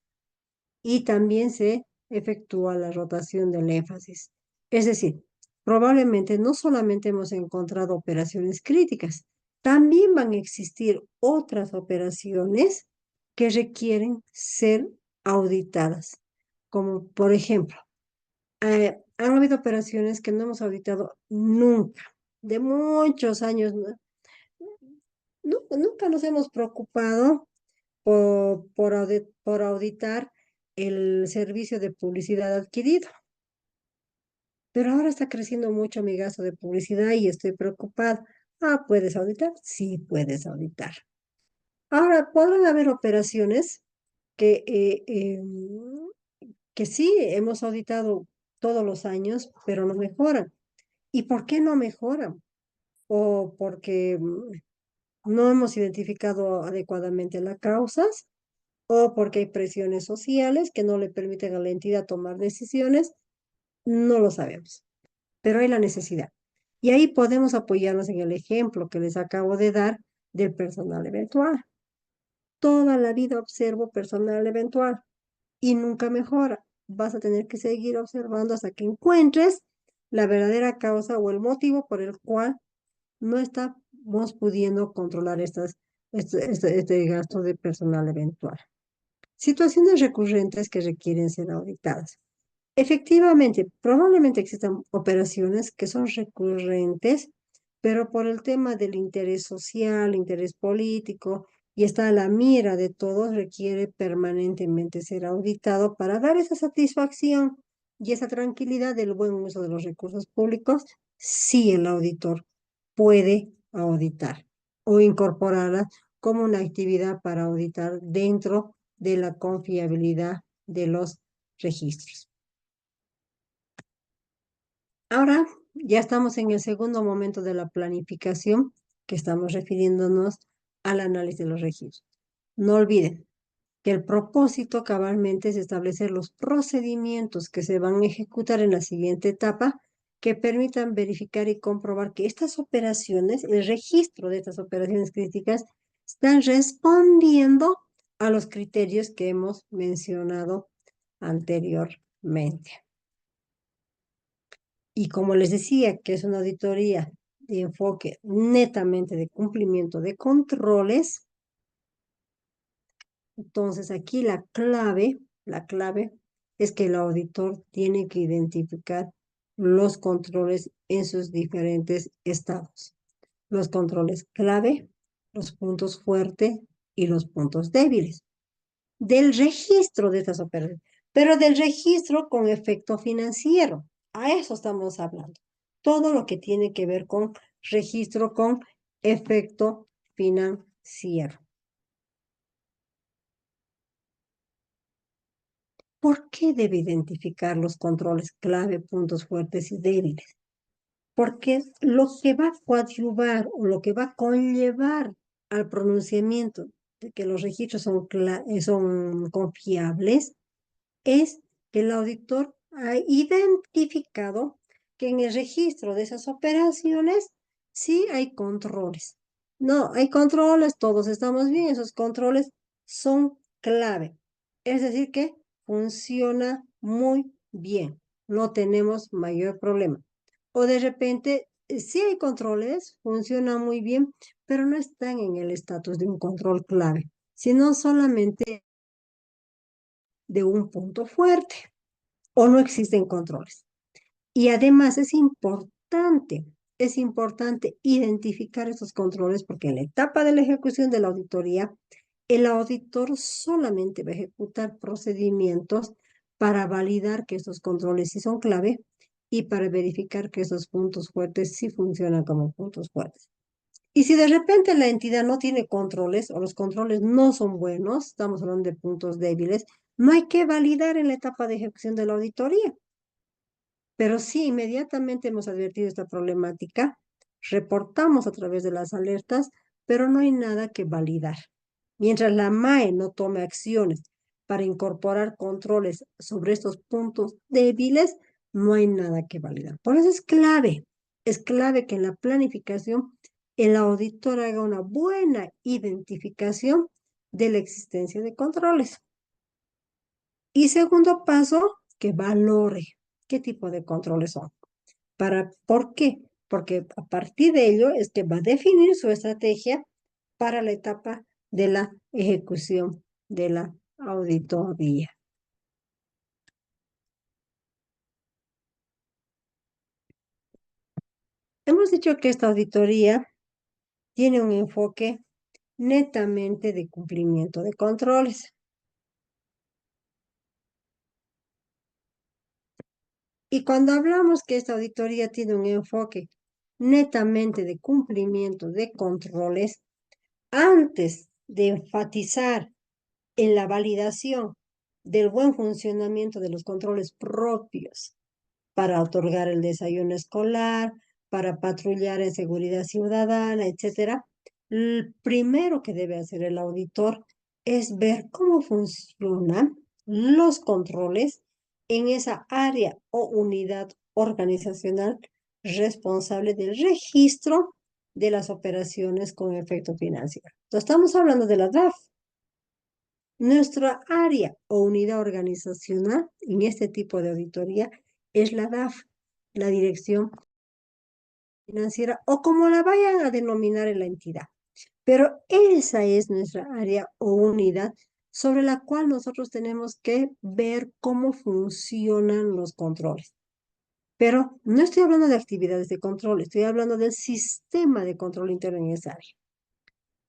y también se efectúa la rotación del énfasis. Es decir, probablemente no solamente hemos encontrado operaciones críticas, también van a existir otras operaciones que requieren ser auditadas, como por ejemplo, han habido operaciones que no hemos auditado nunca, de muchos años, nunca nos hemos preocupado por auditar el servicio de publicidad adquirido. Pero ahora está creciendo mucho mi gasto de publicidad y estoy preocupada. Ah, ¿puedes auditar? Sí, puedes auditar. Ahora, podrán haber operaciones que, que sí hemos auditado todos los años, pero no mejoran. ¿Y por qué no mejoran? O porque no hemos identificado adecuadamente las causas, o porque hay presiones sociales que no le permiten a la entidad tomar decisiones, no lo sabemos, pero hay la necesidad. Y ahí podemos apoyarnos en el ejemplo que les acabo de dar del personal eventual. Toda la vida observo personal eventual y nunca mejora. Vas a tener que seguir observando hasta que encuentres la verdadera causa o el motivo por el cual no estamos pudiendo controlar este gasto de personal eventual. Situaciones recurrentes que requieren ser auditadas. Efectivamente, probablemente existan operaciones que son recurrentes, pero por el tema del interés social, interés político, y está a la mira de todos, requiere permanentemente ser auditado para dar esa satisfacción y esa tranquilidad del buen uso de los recursos públicos, si el auditor puede auditar o incorporarla como una actividad para auditar dentro de la confiabilidad de los registros. Ahora ya estamos en el segundo momento de la planificación, que estamos refiriéndonos al análisis de los registros. No olviden que el propósito cabalmente es establecer los procedimientos que se van a ejecutar en la siguiente etapa que permitan verificar y comprobar que estas operaciones, el registro de estas operaciones críticas, están respondiendo a los criterios que hemos mencionado anteriormente. Y como les decía, que es una auditoría de enfoque netamente de cumplimiento de controles, entonces aquí la clave es que el auditor tiene que identificar los controles en sus diferentes estados. Los controles clave, los puntos fuertes y los puntos débiles del registro de estas operaciones, pero del registro con efecto financiero. A eso estamos hablando. Todo lo que tiene que ver con registro con efecto financiero. ¿Por qué debe identificar los controles clave, puntos fuertes y débiles? Porque lo que va a coadyuvar o lo que va a conllevar al pronunciamiento de que los registros son confiables es que el auditor ha identificado que en el registro de esas operaciones sí hay controles. No, hay controles, todos estamos bien, esos controles son clave. Es decir, que funciona muy bien, no tenemos mayor problema. O de repente, sí hay controles, funciona muy bien, pero no están en el estatus de un control clave, sino solamente de un punto fuerte o no existen controles. Y además es importante identificar esos controles porque en la etapa de la ejecución de la auditoría, el auditor solamente va a ejecutar procedimientos para validar que esos controles sí son clave y para verificar que esos puntos fuertes sí funcionan como puntos fuertes. Y si de repente la entidad no tiene controles o los controles no son buenos, estamos hablando de puntos débiles, no hay que validar en la etapa de ejecución de la auditoría. Pero sí, inmediatamente hemos advertido esta problemática, reportamos a través de las alertas, pero no hay nada que validar. Mientras la MAE no tome acciones para incorporar controles sobre estos puntos débiles, no hay nada que validar. Por eso es clave que en la planificación el auditor haga una buena identificación de la existencia de controles. Y segundo paso, que valore qué tipo de controles son. ¿Por qué? Porque a partir de ello es que va a definir su estrategia para la etapa de la ejecución de la auditoría. Hemos dicho que esta auditoría tiene un enfoque netamente de cumplimiento de controles. Y cuando hablamos que esta auditoría tiene un enfoque netamente de cumplimiento de controles, antes de enfatizar en la validación del buen funcionamiento de los controles propios para otorgar el desayuno escolar, para patrullar en seguridad ciudadana, etcétera, el primero que debe hacer el auditor es ver cómo funcionan los controles en esa área o unidad organizacional responsable del registro de las operaciones con efecto financiero. Entonces, estamos hablando de la DAF. Nuestra área o unidad organizacional en este tipo de auditoría es la DAF, la Dirección Financiera, o como la vayan a denominar en la entidad. Pero esa es nuestra área o unidad sobre la cual nosotros tenemos que ver cómo funcionan los controles. Pero no estoy hablando de actividades de control, estoy hablando del sistema de control interno en esa área.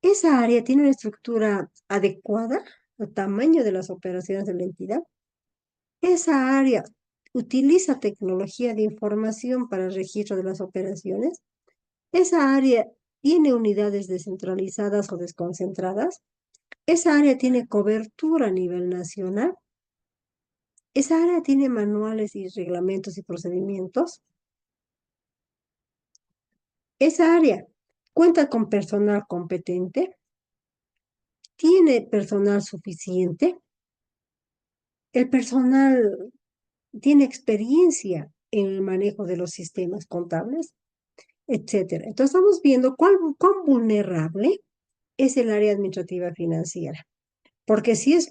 Esa área tiene una estructura adecuada al tamaño de las operaciones de la entidad. Esa área utiliza tecnología de información para el registro de las operaciones. Esa área tiene unidades descentralizadas o desconcentradas. Esa área tiene cobertura a nivel nacional. Esa área tiene manuales y reglamentos y procedimientos. Esa área cuenta con personal competente. Tiene personal suficiente. El personal tiene experiencia en el manejo de los sistemas contables, etcétera. Entonces estamos viendo cuán vulnerable es el área administrativa financiera, porque si es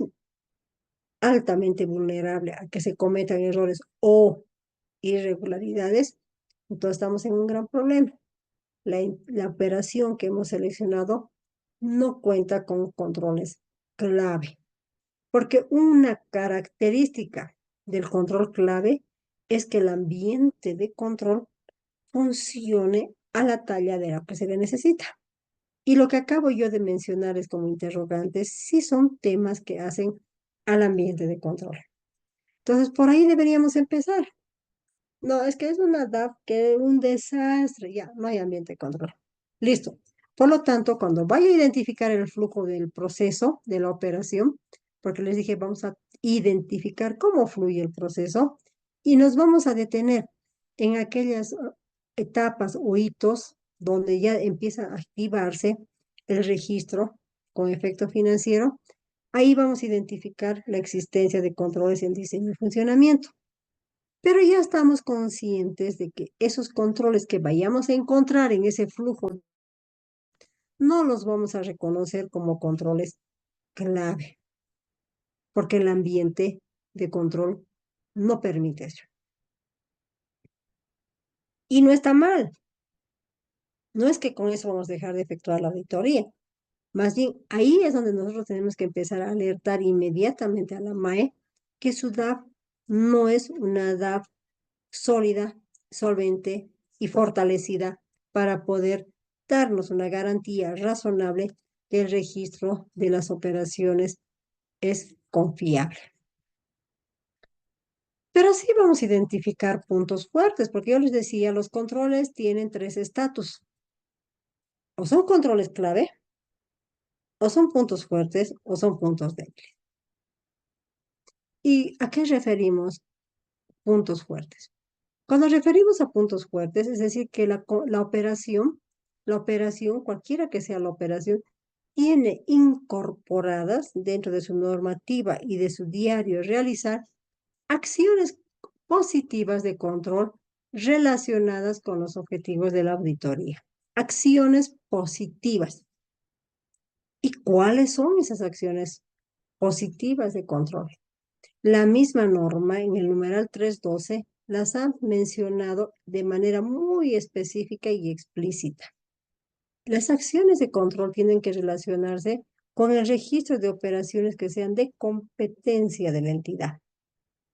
altamente vulnerable a que se cometan errores o irregularidades, entonces estamos en un gran problema. La operación que hemos seleccionado no cuenta con controles clave, porque una característica del control clave es que el ambiente de control funcione a la talla de la que se le necesita. Y lo que acabo yo de mencionar es como interrogantes, sí son temas que hacen al ambiente de control. Entonces, por ahí deberíamos empezar. No, es que es una DAP que es un desastre, ya, no hay ambiente de control. Listo. Por lo tanto, cuando vaya a identificar el flujo del proceso de la operación, porque les dije, vamos a identificar cómo fluye el proceso y nos vamos a detener en aquellas etapas o hitos donde ya empieza a activarse el registro con efecto financiero. Ahí vamos a identificar la existencia de controles en diseño y funcionamiento. Pero ya estamos conscientes de que esos controles que vayamos a encontrar en ese flujo no los vamos a reconocer como controles clave, porque el ambiente de control no permite eso. Y no está mal. No es que con eso vamos a dejar de efectuar la auditoría. Más bien, ahí es donde nosotros tenemos que empezar a alertar inmediatamente a la MAE que su DAF no es una DAF sólida, solvente y fortalecida para poder darnos una garantía razonable que el registro de las operaciones es confiable. Pero sí vamos a identificar puntos fuertes, porque yo les decía, los controles tienen tres estatus. O son controles clave, o son puntos fuertes, o son puntos débiles. ¿Y a qué referimos puntos fuertes? Cuando referimos a puntos fuertes, es decir, que la operación, cualquiera que sea la operación, tiene incorporadas dentro de su normativa y de su diario realizar acciones positivas de control relacionadas con los objetivos de la auditoría. Acciones positivas. ¿Y cuáles son esas acciones positivas de control? La misma norma en el numeral 312 las ha mencionado de manera muy específica y explícita. Las acciones de control tienen que relacionarse con el registro de operaciones que sean de competencia de la entidad.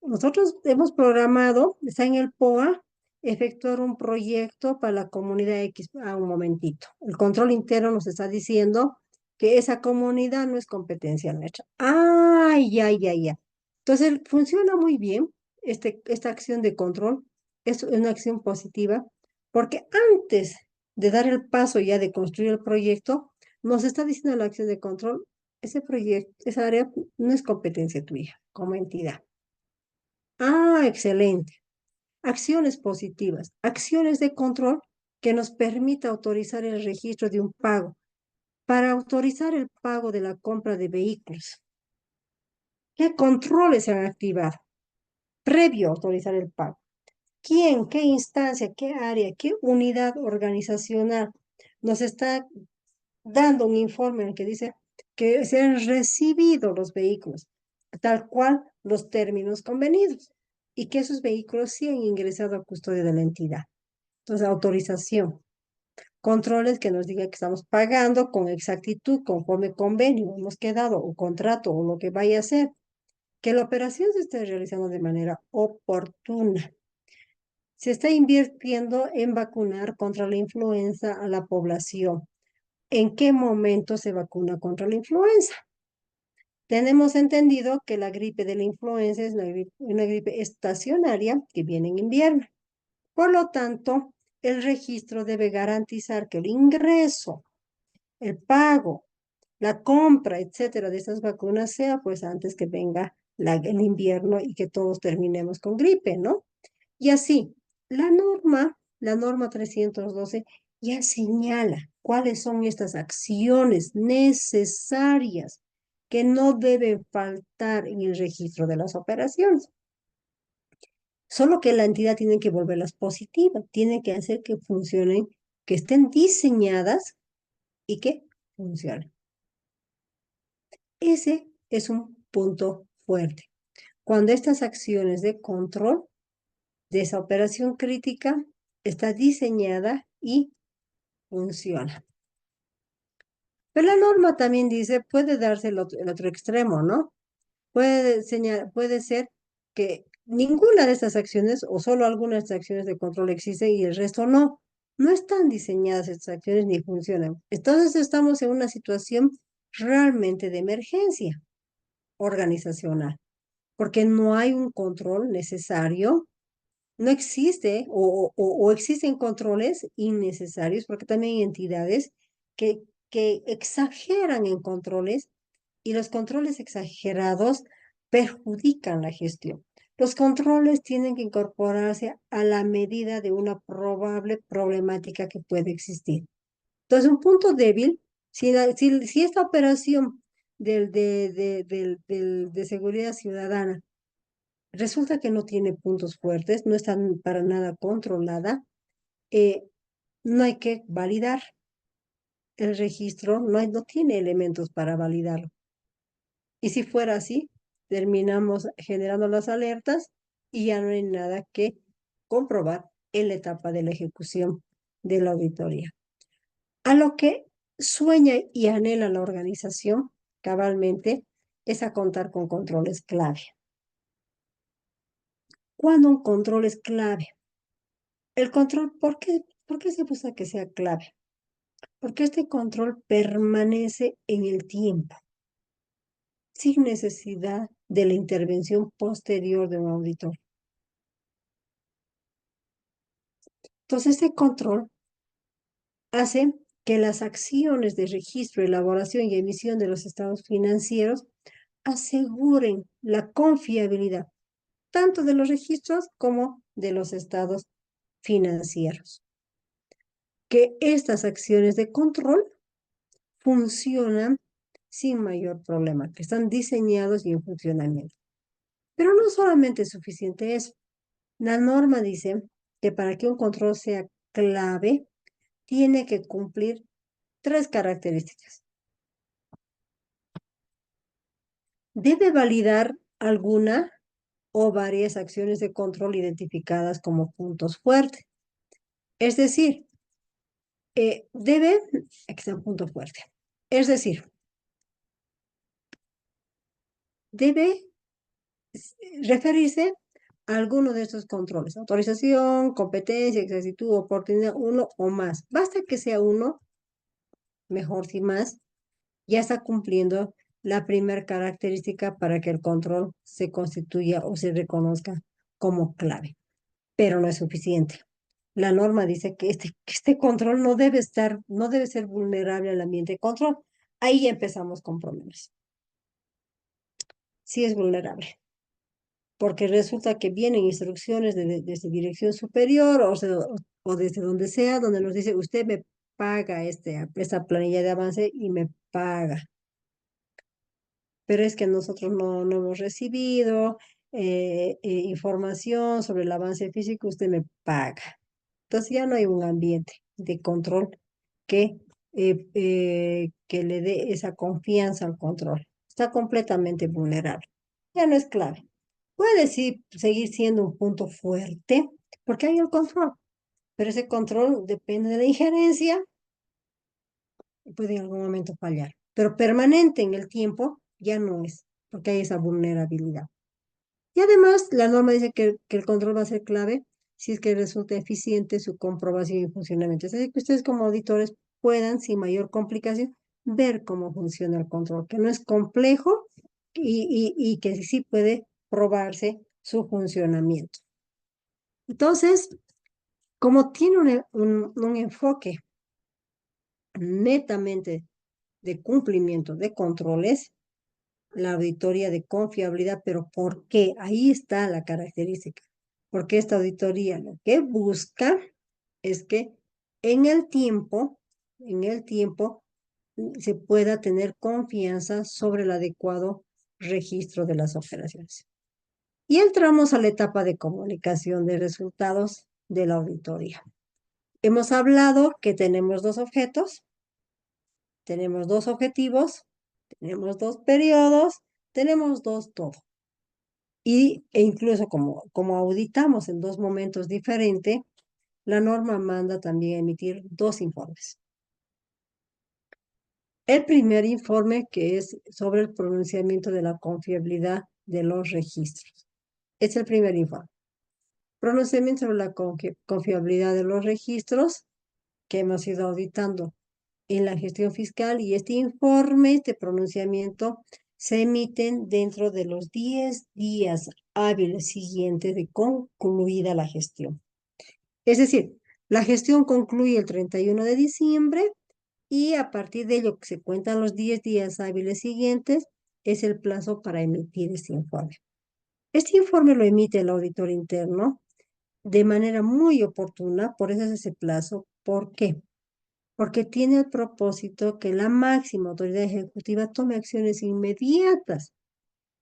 Nosotros hemos programado, está en el POA, efectuar un proyecto para la comunidad X. Un momentito. El control interno nos está diciendo que esa comunidad no es competencia nuestra. ¡Ay, ya, ya, ya! Entonces, funciona muy bien esta acción de control. Es una acción positiva porque antes de dar el paso ya de construir el proyecto, nos está diciendo la acción de control, ese proyecto, esa área no es competencia tuya como entidad. Ah, excelente. Acciones positivas, acciones de control que nos permita autorizar el registro de un pago. Para autorizar el pago de la compra de vehículos, ¿qué controles se han activado previo a autorizar el pago? ¿Quién, qué instancia, qué área, qué unidad organizacional nos está dando un informe en el que dice que se han recibido los vehículos, tal cual los términos convenidos, y que esos vehículos sí han ingresado a custodia de la entidad? Entonces, autorización. Controles que nos diga que estamos pagando con exactitud, conforme convenio hemos quedado, o contrato, o lo que vaya a ser. Que la operación se esté realizando de manera oportuna. Se está invirtiendo en vacunar contra la influenza a la población. ¿En qué momento se vacuna contra la influenza? Tenemos entendido que la gripe de la influenza es una gripe estacionaria que viene en invierno. Por lo tanto, el registro debe garantizar que el ingreso, el pago, la compra, etcétera, de estas vacunas sea pues antes que venga el invierno y que todos terminemos con gripe, ¿no? Y así, la norma 312 ya señala cuáles son estas acciones necesarias que no deben faltar en el registro de las operaciones. Solo que la entidad tiene que volverlas positivas, tiene que hacer que funcionen, que estén diseñadas y que funcionen. Ese es un punto fuerte. Cuando estas acciones de control de esa operación crítica está diseñada y funciona. Pero la norma también dice, puede darse el otro extremo, ¿no? Puede ser que ninguna de estas acciones o solo algunas de estas acciones de control existen y el resto no. No están diseñadas estas acciones ni funcionan. Entonces estamos en una situación realmente de emergencia organizacional, porque no hay un control necesario, no existe o existen controles innecesarios, porque también hay entidades que exageran en controles y los controles exagerados perjudican la gestión. Los controles tienen que incorporarse a la medida de una probable problemática que puede existir. Entonces, un punto débil, si esta operación de seguridad ciudadana resulta que no tiene puntos fuertes, no está para nada controlada, eh, no hay que validar el registro, no tiene elementos para validarlo. Y si fuera así, terminamos generando las alertas y ya no hay nada que comprobar en la etapa de la ejecución de la auditoría. A lo que sueña y anhela la organización cabalmente es a contar con controles clave. ¿Cuándo un control es clave? El control, ¿por qué se busca que sea clave? Porque este control permanece en el tiempo, sin necesidad de la intervención posterior de un auditor. Entonces, este control hace que las acciones de registro, elaboración y emisión de los estados financieros aseguren la confiabilidad tanto de los registros como de los estados financieros. Que estas acciones de control funcionan sin mayor problema, que están diseñados y en funcionamiento. Pero no solamente es suficiente eso. La norma dice que para que un control sea clave, tiene que cumplir 3 características. Debe validar alguna o varias acciones de control identificadas como puntos fuertes. Es decir, aquí está un punto fuerte. Es decir, debe referirse a alguno de estos controles. Autorización, competencia, exactitud, oportunidad, uno o más. Basta que sea uno, mejor si más, ya está cumpliendo la primera característica para que el control se constituya o se reconozca como clave. Pero no es suficiente. La norma dice que este control no debe ser vulnerable al ambiente de control. Ahí empezamos con problemas. sí es vulnerable, porque resulta que vienen instrucciones desde dirección superior o desde donde sea, donde nos dice, usted me paga esta planilla de avance y me paga. Pero es que nosotros no hemos recibido información sobre el avance físico, usted me paga. Entonces ya no hay un ambiente de control que, que le dé esa confianza al control. Está completamente vulnerable. Ya no es clave. Puede sí seguir siendo un punto fuerte porque hay el control, pero ese control depende de la injerencia y puede en algún momento fallar. Pero permanente en el tiempo ya no es, porque hay esa vulnerabilidad. Y además, la norma dice que el control va a ser clave si es que resulta eficiente su comprobación y funcionamiento. Es decir, que ustedes como auditores puedan, sin mayor complicación, ver cómo funciona el control, que no es complejo y que sí puede probarse su funcionamiento. Entonces, como tiene un enfoque netamente de cumplimiento de controles, la auditoría de confiabilidad, pero ¿por qué? Ahí está la característica. Porque esta auditoría lo que busca es que en el tiempo, en el tiempo, se pueda tener confianza sobre el adecuado registro de las operaciones. Y entramos a la etapa de comunicación de resultados de la auditoría. Hemos hablado que tenemos dos objetos, tenemos dos objetivos, tenemos dos periodos, tenemos dos todo. E incluso como auditamos en dos momentos diferentes, la norma manda también emitir dos informes. El primer informe que es sobre el pronunciamiento de la confiabilidad de los registros. Es el primer informe. Pronunciamiento sobre la confiabilidad de los registros que hemos ido auditando en la gestión fiscal y este informe de pronunciamiento se emiten dentro de los 10 días hábiles siguientes de concluida la gestión. Es decir, la gestión concluye el 31 de diciembre y a partir de ello que se cuentan los 10 días hábiles siguientes es el plazo para emitir este informe. Este informe lo emite el auditor interno de manera muy oportuna, por eso es ese plazo. ¿Por qué? Porque tiene el propósito que la máxima autoridad ejecutiva tome acciones inmediatas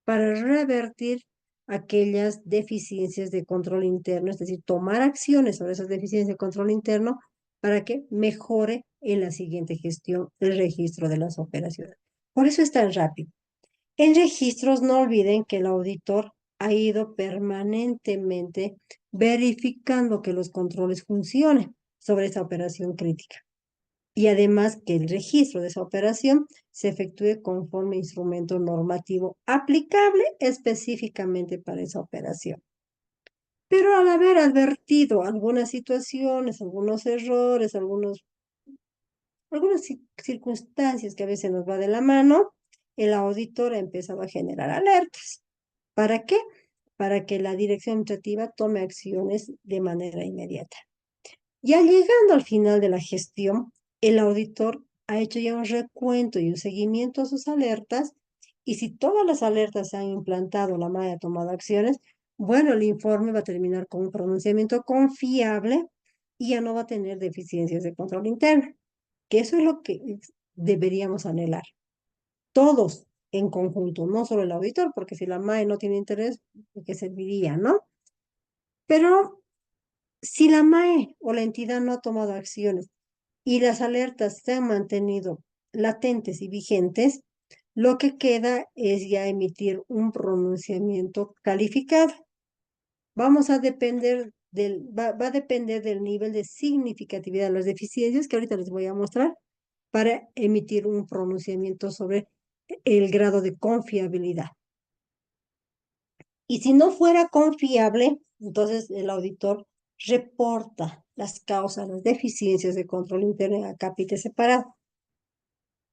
para revertir aquellas deficiencias de control interno, es decir, tomar acciones sobre esas deficiencias de control interno para que mejore en la siguiente gestión el registro de las operaciones. Por eso es tan rápido. En registros, no olviden que el auditor ha ido permanentemente verificando que los controles funcionen sobre esa operación crítica y además que el registro de esa operación se efectúe conforme instrumento normativo aplicable específicamente para esa operación. Pero al haber advertido algunas situaciones, algunos errores, algunas circunstancias que a veces nos va de la mano, el auditor ha empezado a generar alertas. ¿Para qué? Para que la dirección administrativa tome acciones de manera inmediata. Ya llegando al final de la gestión, el auditor ha hecho ya un recuento y un seguimiento a sus alertas y si todas las alertas se han implantado, la MAE ha tomado acciones, bueno, el informe va a terminar con un pronunciamiento confiable y ya no va a tener deficiencias de control interno, que eso es lo que deberíamos anhelar. Todos en conjunto, no solo el auditor, porque si la MAE no tiene interés, ¿de qué serviría, no? Pero si la MAE o la entidad no ha tomado acciones y las alertas se han mantenido latentes y vigentes, lo que queda es ya emitir un pronunciamiento calificado. Vamos a depender va a depender del nivel de significatividad de las deficiencias que ahorita les voy a mostrar para emitir un pronunciamiento sobre el grado de confiabilidad. Y si no fuera confiable, entonces el auditor reporta las causas, las deficiencias de control interno en acápite separado.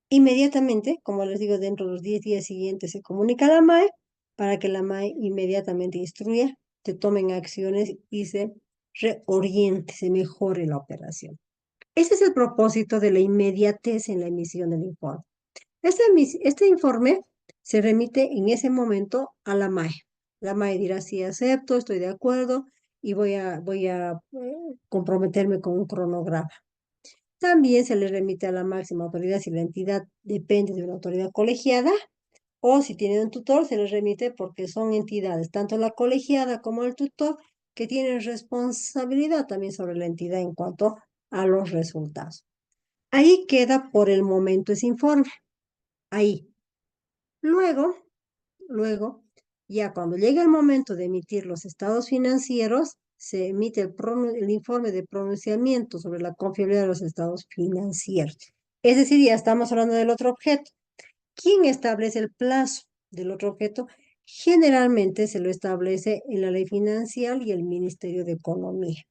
Inmediatamente, como les digo, dentro de los 10 días siguientes se comunica a la MAE para que la MAE inmediatamente instruya, se tomen acciones y se reoriente, se mejore la operación. Ese es el propósito de la inmediatez en la emisión del informe. Este informe se remite en ese momento a la MAE. La MAE dirá, sí, acepto, estoy de acuerdo y voy a comprometerme con un cronograma. También se le remite a la máxima autoridad si la entidad depende de una autoridad colegiada o si tiene un tutor, se les remite porque son entidades, tanto la colegiada como el tutor, que tienen responsabilidad también sobre la entidad en cuanto a los resultados. Ahí queda por el momento ese informe. Ahí. Luego, luego, ya cuando llega el momento de emitir los estados financieros, se emite el informe de pronunciamiento sobre la confiabilidad de los estados financieros. Es decir, ya estamos hablando del otro objeto. ¿Quién establece el plazo del otro objeto? Generalmente se lo establece en la ley financiera y el Ministerio de Economía.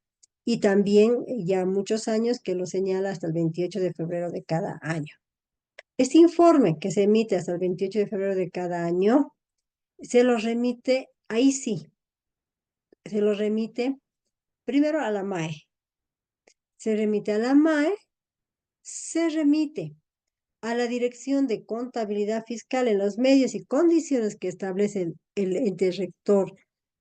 Y también ya muchos años que lo señala hasta el 28 de febrero de cada año. Este informe que se emite hasta el 28 de febrero de cada año, se lo remite, ahí sí, se lo remite primero a la MAE. Se remite a la MAE, se remite a la Dirección de Contabilidad Fiscal en los medios y condiciones que establece el ente rector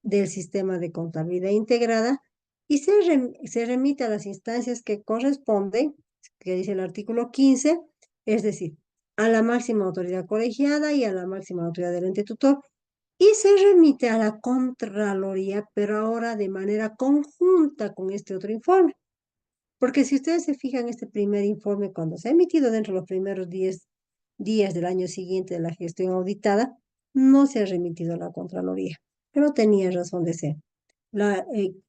del sistema de contabilidad integrada y se remite a las instancias que corresponden, que dice el artículo 15, es decir, a la máxima autoridad colegiada y a la máxima autoridad del ente tutor, y se remite a la Contraloría, pero ahora de manera conjunta con este otro informe. Porque si ustedes se fijan, este primer informe, cuando se ha emitido dentro de los primeros 10 días del año siguiente de la gestión auditada, no se ha remitido a la Contraloría, pero tenía razón de ser.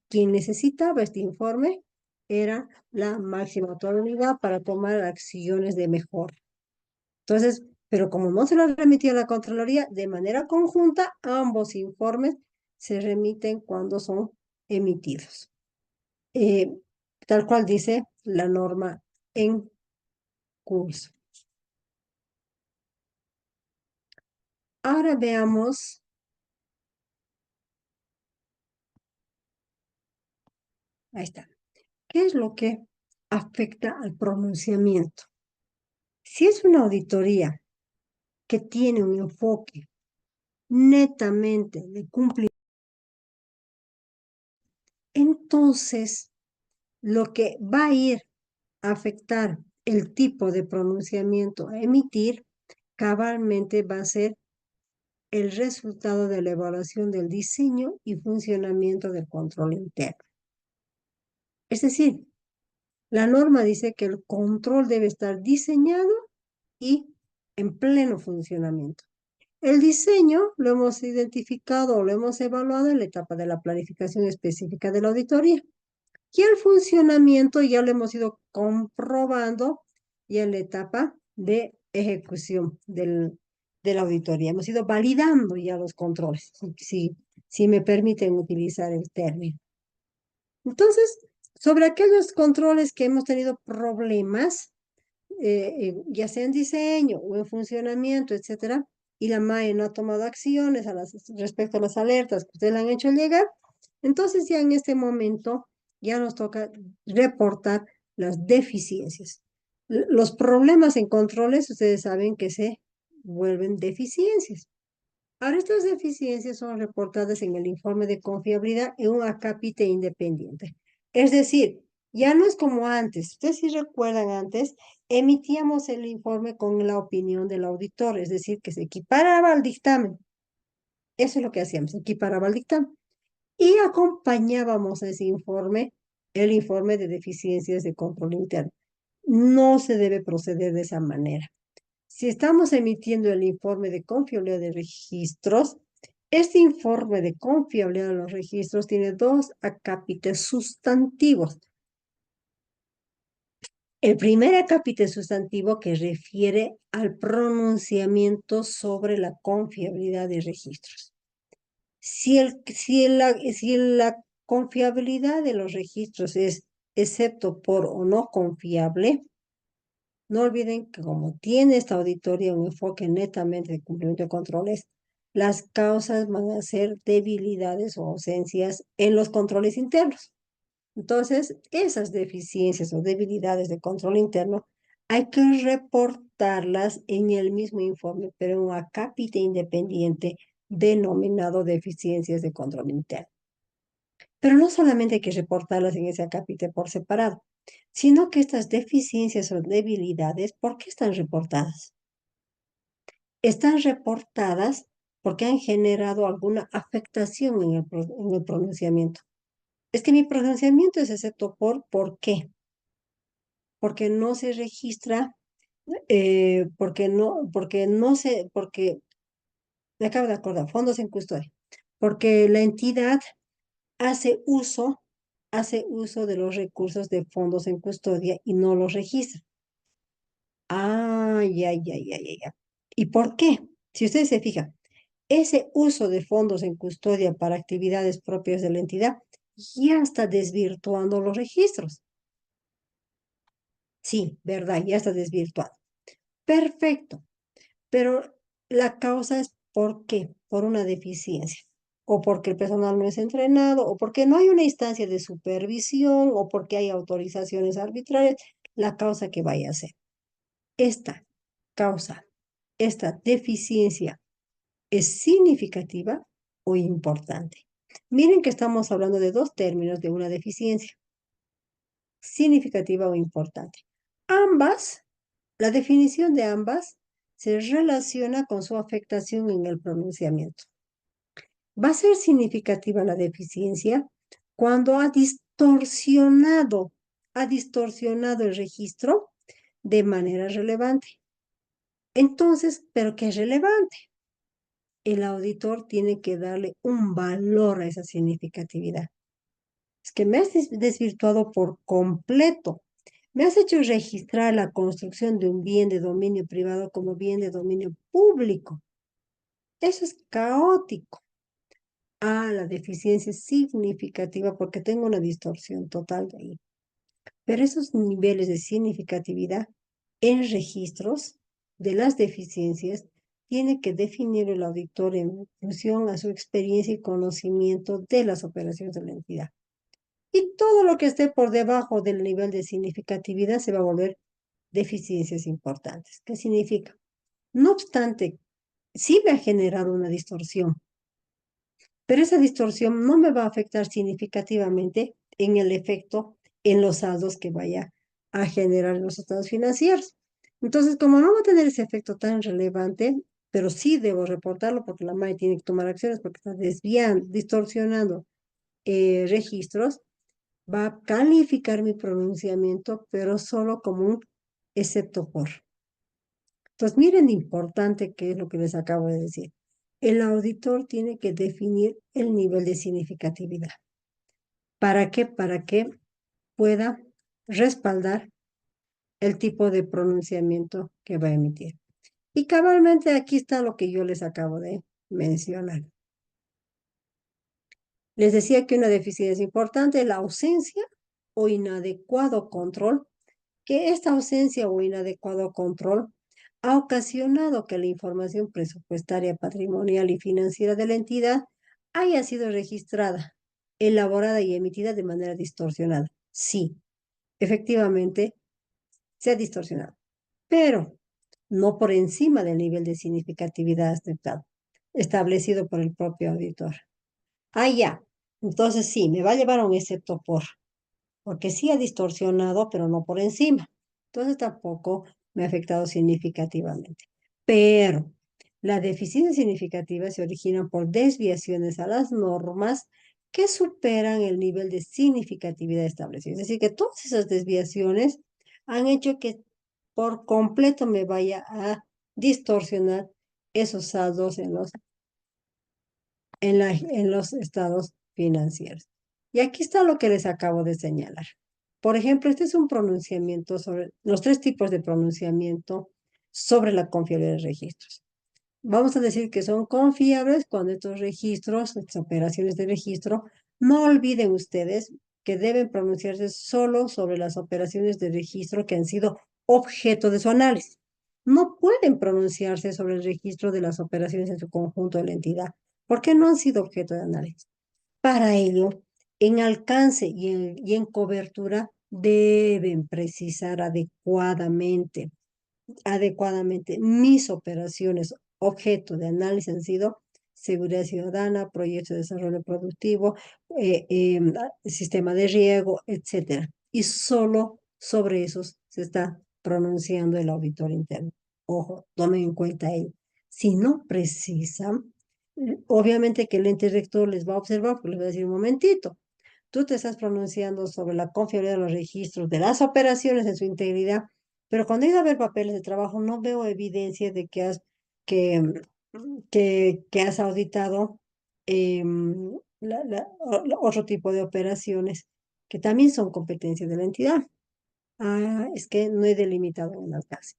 Quien necesitaba este informe era la máxima autoridad para tomar acciones de mejora. Entonces, pero como no se lo remitió a la Contraloría, de manera conjunta, ambos informes se remiten cuando son emitidos. Eh, Tal cual dice la norma en curso. Ahora veamos, ahí está, ¿qué es lo que afecta al pronunciamiento? Si es una auditoría que tiene un enfoque netamente de cumplimiento, entonces lo que va a ir a afectar el tipo de pronunciamiento a emitir cabalmente va a ser el resultado de la evaluación del diseño y funcionamiento del control interno. Es decir, la norma dice que el control debe estar diseñado y en pleno funcionamiento. El diseño lo hemos identificado o lo hemos evaluado en la etapa de la planificación específica de la auditoría. Y el funcionamiento ya lo hemos ido comprobando ya en la etapa de ejecución de la auditoría. Hemos ido validando ya los controles, si me permiten utilizar el término. Entonces, sobre aquellos controles que hemos tenido problemas, ya sea en diseño o en funcionamiento, etcétera, y la MAE no ha tomado acciones respecto a las alertas que ustedes le han hecho llegar, entonces ya en este momento ya nos toca reportar las deficiencias. Los problemas en controles, ustedes saben que se vuelven deficiencias. Ahora, estas deficiencias son reportadas en el informe de confiabilidad en un acápite independiente. Es decir, ya no es como antes. Ustedes si recuerdan antes, emitíamos el informe con la opinión del auditor, es decir, que se equiparaba al dictamen. Eso es lo que hacíamos, equiparaba al dictamen. Y acompañábamos a ese informe, el informe de deficiencias de control interno. No se debe proceder de esa manera. Si estamos emitiendo el informe de confiabilidad de registros, este informe de confiabilidad de los registros tiene dos acápites sustantivos. El primer acápite sustantivo que refiere al pronunciamiento sobre la confiabilidad de registros. Si la confiabilidad de los registros es excepto por o no confiable, no olviden que como tiene esta auditoría un enfoque netamente de cumplimiento de controles, las causas van a ser debilidades o ausencias en los controles internos. Entonces, esas deficiencias o debilidades de control interno hay que reportarlas en el mismo informe, pero en una cápita independiente denominado deficiencias de control interno. Pero no solamente hay que reportarlas en ese cápita por separado, sino que estas deficiencias o debilidades, ¿por qué están reportadas? Están reportadas porque han generado alguna afectación en el pronunciamiento. Es que mi pronunciamiento es excepto ¿por qué? Porque no se registra, porque me acabo de acordar, fondos en custodia, porque la entidad hace uso, hace uso de los recursos de fondos en custodia y no los registra. Ah, ya. ¿Y por qué? Si ustedes se fijan, ese uso de fondos en custodia para actividades propias de la entidad ya está desvirtuando los registros. Sí, ¿verdad? Ya está desvirtuado. Perfecto. Pero la causa es ¿por qué? Por una deficiencia. O porque el personal no es entrenado, o porque no hay una instancia de supervisión, o porque hay autorizaciones arbitrarias, la causa que vaya a ser. Esta causa, esta deficiencia, ¿es significativa o importante? Miren que estamos hablando de dos términos de una deficiencia, significativa o importante. Ambas, la definición de ambas se relaciona con su afectación en el pronunciamiento. Va a ser significativa la deficiencia cuando ha distorsionado el registro de manera relevante. Entonces, ¿pero qué es relevante? El auditor tiene que darle un valor a esa significatividad. Es que me has desvirtuado por completo. Me has hecho registrar la construcción de un bien de dominio privado como bien de dominio público. Eso es caótico. Ah, la deficiencia es significativa porque tengo una distorsión total de ahí. Pero esos niveles de significatividad en registros de las deficiencias tiene que definir el auditor en función a su experiencia y conocimiento de las operaciones de la entidad. Y todo lo que esté por debajo del nivel de significatividad se va a volver deficiencias importantes. ¿Qué significa? No obstante, sí va a generar una distorsión, pero esa distorsión no me va a afectar significativamente en el efecto en los saldos que vaya a generar en los estados financieros. Entonces, como no va a tener ese efecto tan relevante, pero sí debo reportarlo porque la MAE tiene que tomar acciones porque está desviando, distorsionando registros, va a calificar mi pronunciamiento, pero solo como un excepto por. Entonces, miren importante qué es lo que les acabo de decir. El auditor tiene que definir el nivel de significatividad. ¿Para qué? Para que pueda respaldar el tipo de pronunciamiento que va a emitir. Y cabalmente aquí está lo que yo les acabo de mencionar. Les decía que una deficiencia importante es la ausencia o inadecuado control, que esta ausencia o inadecuado control ha ocasionado que la información presupuestaria, patrimonial y financiera de la entidad haya sido registrada, elaborada y emitida de manera distorsionada. Sí, efectivamente, se ha distorsionado, pero no por encima del nivel de significatividad aceptado, establecido por el propio auditor. Ah, ya. Entonces sí, me va a llevar a un excepto por, porque sí ha distorsionado, pero no por encima. Entonces tampoco me ha afectado significativamente. Pero la deficiencia significativa se origina por desviaciones a las normas que superan el nivel de significatividad establecido. Es decir, que todas esas desviaciones han hecho que por completo me vaya a distorsionar esos saldos en los estados financieros. Y aquí está lo que les acabo de señalar. Por ejemplo, este es un pronunciamiento sobre los tres tipos de pronunciamiento sobre la confiabilidad de registros. Vamos a decir que son confiables cuando estos registros, estas operaciones de registro, no olviden ustedes que deben pronunciarse solo sobre las operaciones de registro que han sido objeto de su análisis. No pueden pronunciarse sobre el registro de las operaciones en su conjunto de la entidad, porque no han sido objeto de análisis. Para ello, en alcance y en cobertura, deben precisar adecuadamente mis operaciones objeto de análisis han sido seguridad ciudadana, proyecto de desarrollo productivo, sistema de riego, etcétera. Y solo sobre esos se está pronunciando el auditor interno. Ojo, tomen en cuenta ello. Si no precisan, obviamente que el ente rector les va a observar, porque les va a decir un momentito. Tú te estás pronunciando sobre la confiabilidad de los registros, de las operaciones en su integridad, pero cuando he ido a ver papeles de trabajo no veo evidencia de que, que has auditado otro tipo de operaciones que también son competencia de la entidad. Ah, es que no he delimitado en el alcance.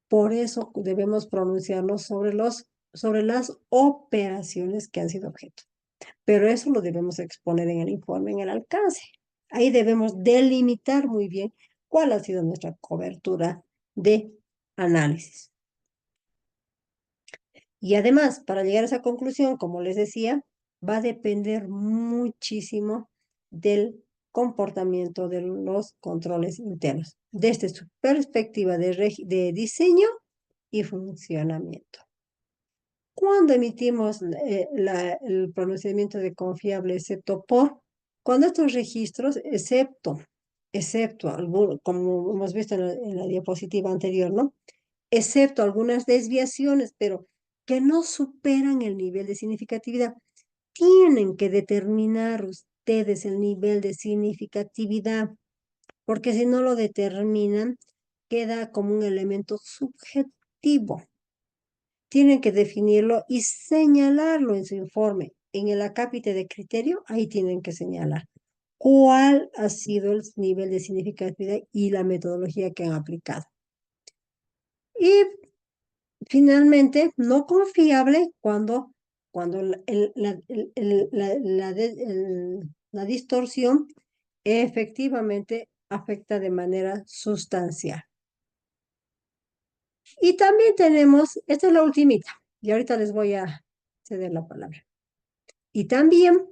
Por eso debemos pronunciarnos sobre las operaciones que han sido objeto. Pero eso lo debemos exponer en el informe, en el alcance. Ahí debemos delimitar muy bien cuál ha sido nuestra cobertura de análisis. Y además, para llegar a esa conclusión, como les decía, va a depender muchísimo del comportamiento de los controles internos, desde su perspectiva de diseño y funcionamiento. Cuando emitimos el pronunciamiento de confiable, cuando estos registros, excepto como hemos visto en la diapositiva anterior, ¿no? Excepto algunas desviaciones, pero que no superan el nivel de significatividad. Tienen que determinar ustedes el nivel de significatividad, porque si no lo determinan, queda como un elemento subjetivo. Tienen que definirlo y señalarlo en su informe. En el acápite de criterio, ahí tienen que señalar cuál ha sido el nivel de significatividad y la metodología que han aplicado. Y finalmente, no confiable cuando la distorsión efectivamente afecta de manera sustancial. Y también tenemos, esta es la ultimita, y ahorita les voy a ceder la palabra. Y también,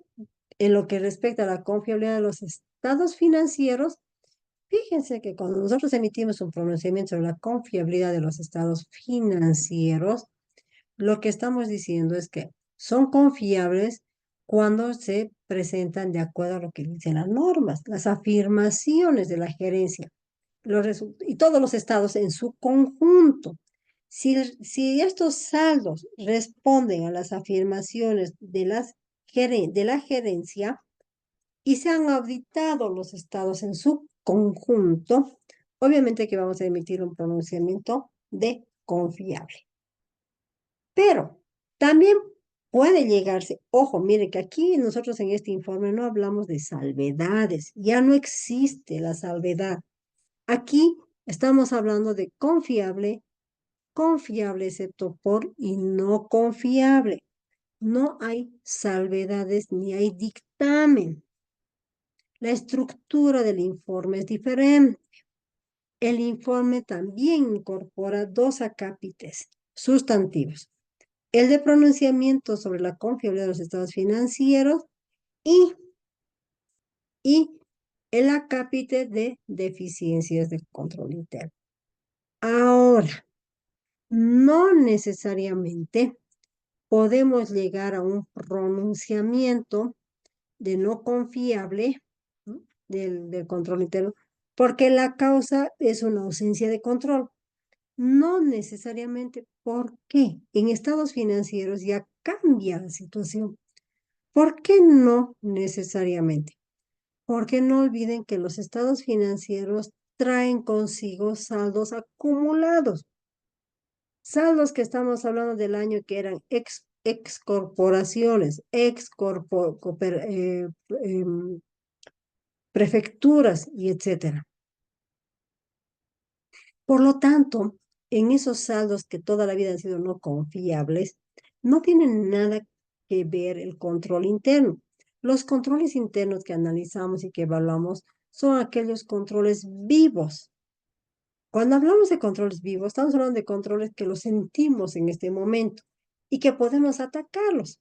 en lo que respecta a la confiabilidad de los estados financieros, fíjense que cuando nosotros emitimos un pronunciamiento sobre la confiabilidad de los estados financieros, lo que estamos diciendo es que son confiables cuando se presentan de acuerdo a lo que dicen las normas, las afirmaciones de la gerencia y todos los estados en su conjunto. Si estos saldos responden a las afirmaciones de la gerencia y se han auditado los estados en su conjunto, obviamente que vamos a emitir un pronunciamiento de confiable. Pero también puede llegarse, ojo, mire que aquí nosotros en este informe no hablamos de salvedades, ya no existe la salvedad. Aquí estamos hablando de confiable, confiable excepto por y no confiable. No hay salvedades ni hay dictamen. La estructura del informe es diferente. El informe también incorpora dos acápites sustantivos. El de pronunciamiento sobre la confiabilidad de los estados financieros y, y el acápite de deficiencias de control interno. Ahora, no necesariamente podemos llegar a un pronunciamiento de no confiable, ¿no? del control interno, porque la causa es una ausencia de control. No necesariamente. ¿Por qué? En estados financieros ya cambia la situación. ¿Por qué no necesariamente? Porque no olviden que los estados financieros traen consigo saldos acumulados. Saldos que estamos hablando del año que eran excorporaciones, prefecturas y etcétera. Por lo tanto, en esos saldos que toda la vida han sido no confiables, no tienen nada que ver el control interno. Los controles internos que analizamos y que evaluamos son aquellos controles vivos. Cuando hablamos de controles vivos, estamos hablando de controles que los sentimos en este momento y que podemos atacarlos.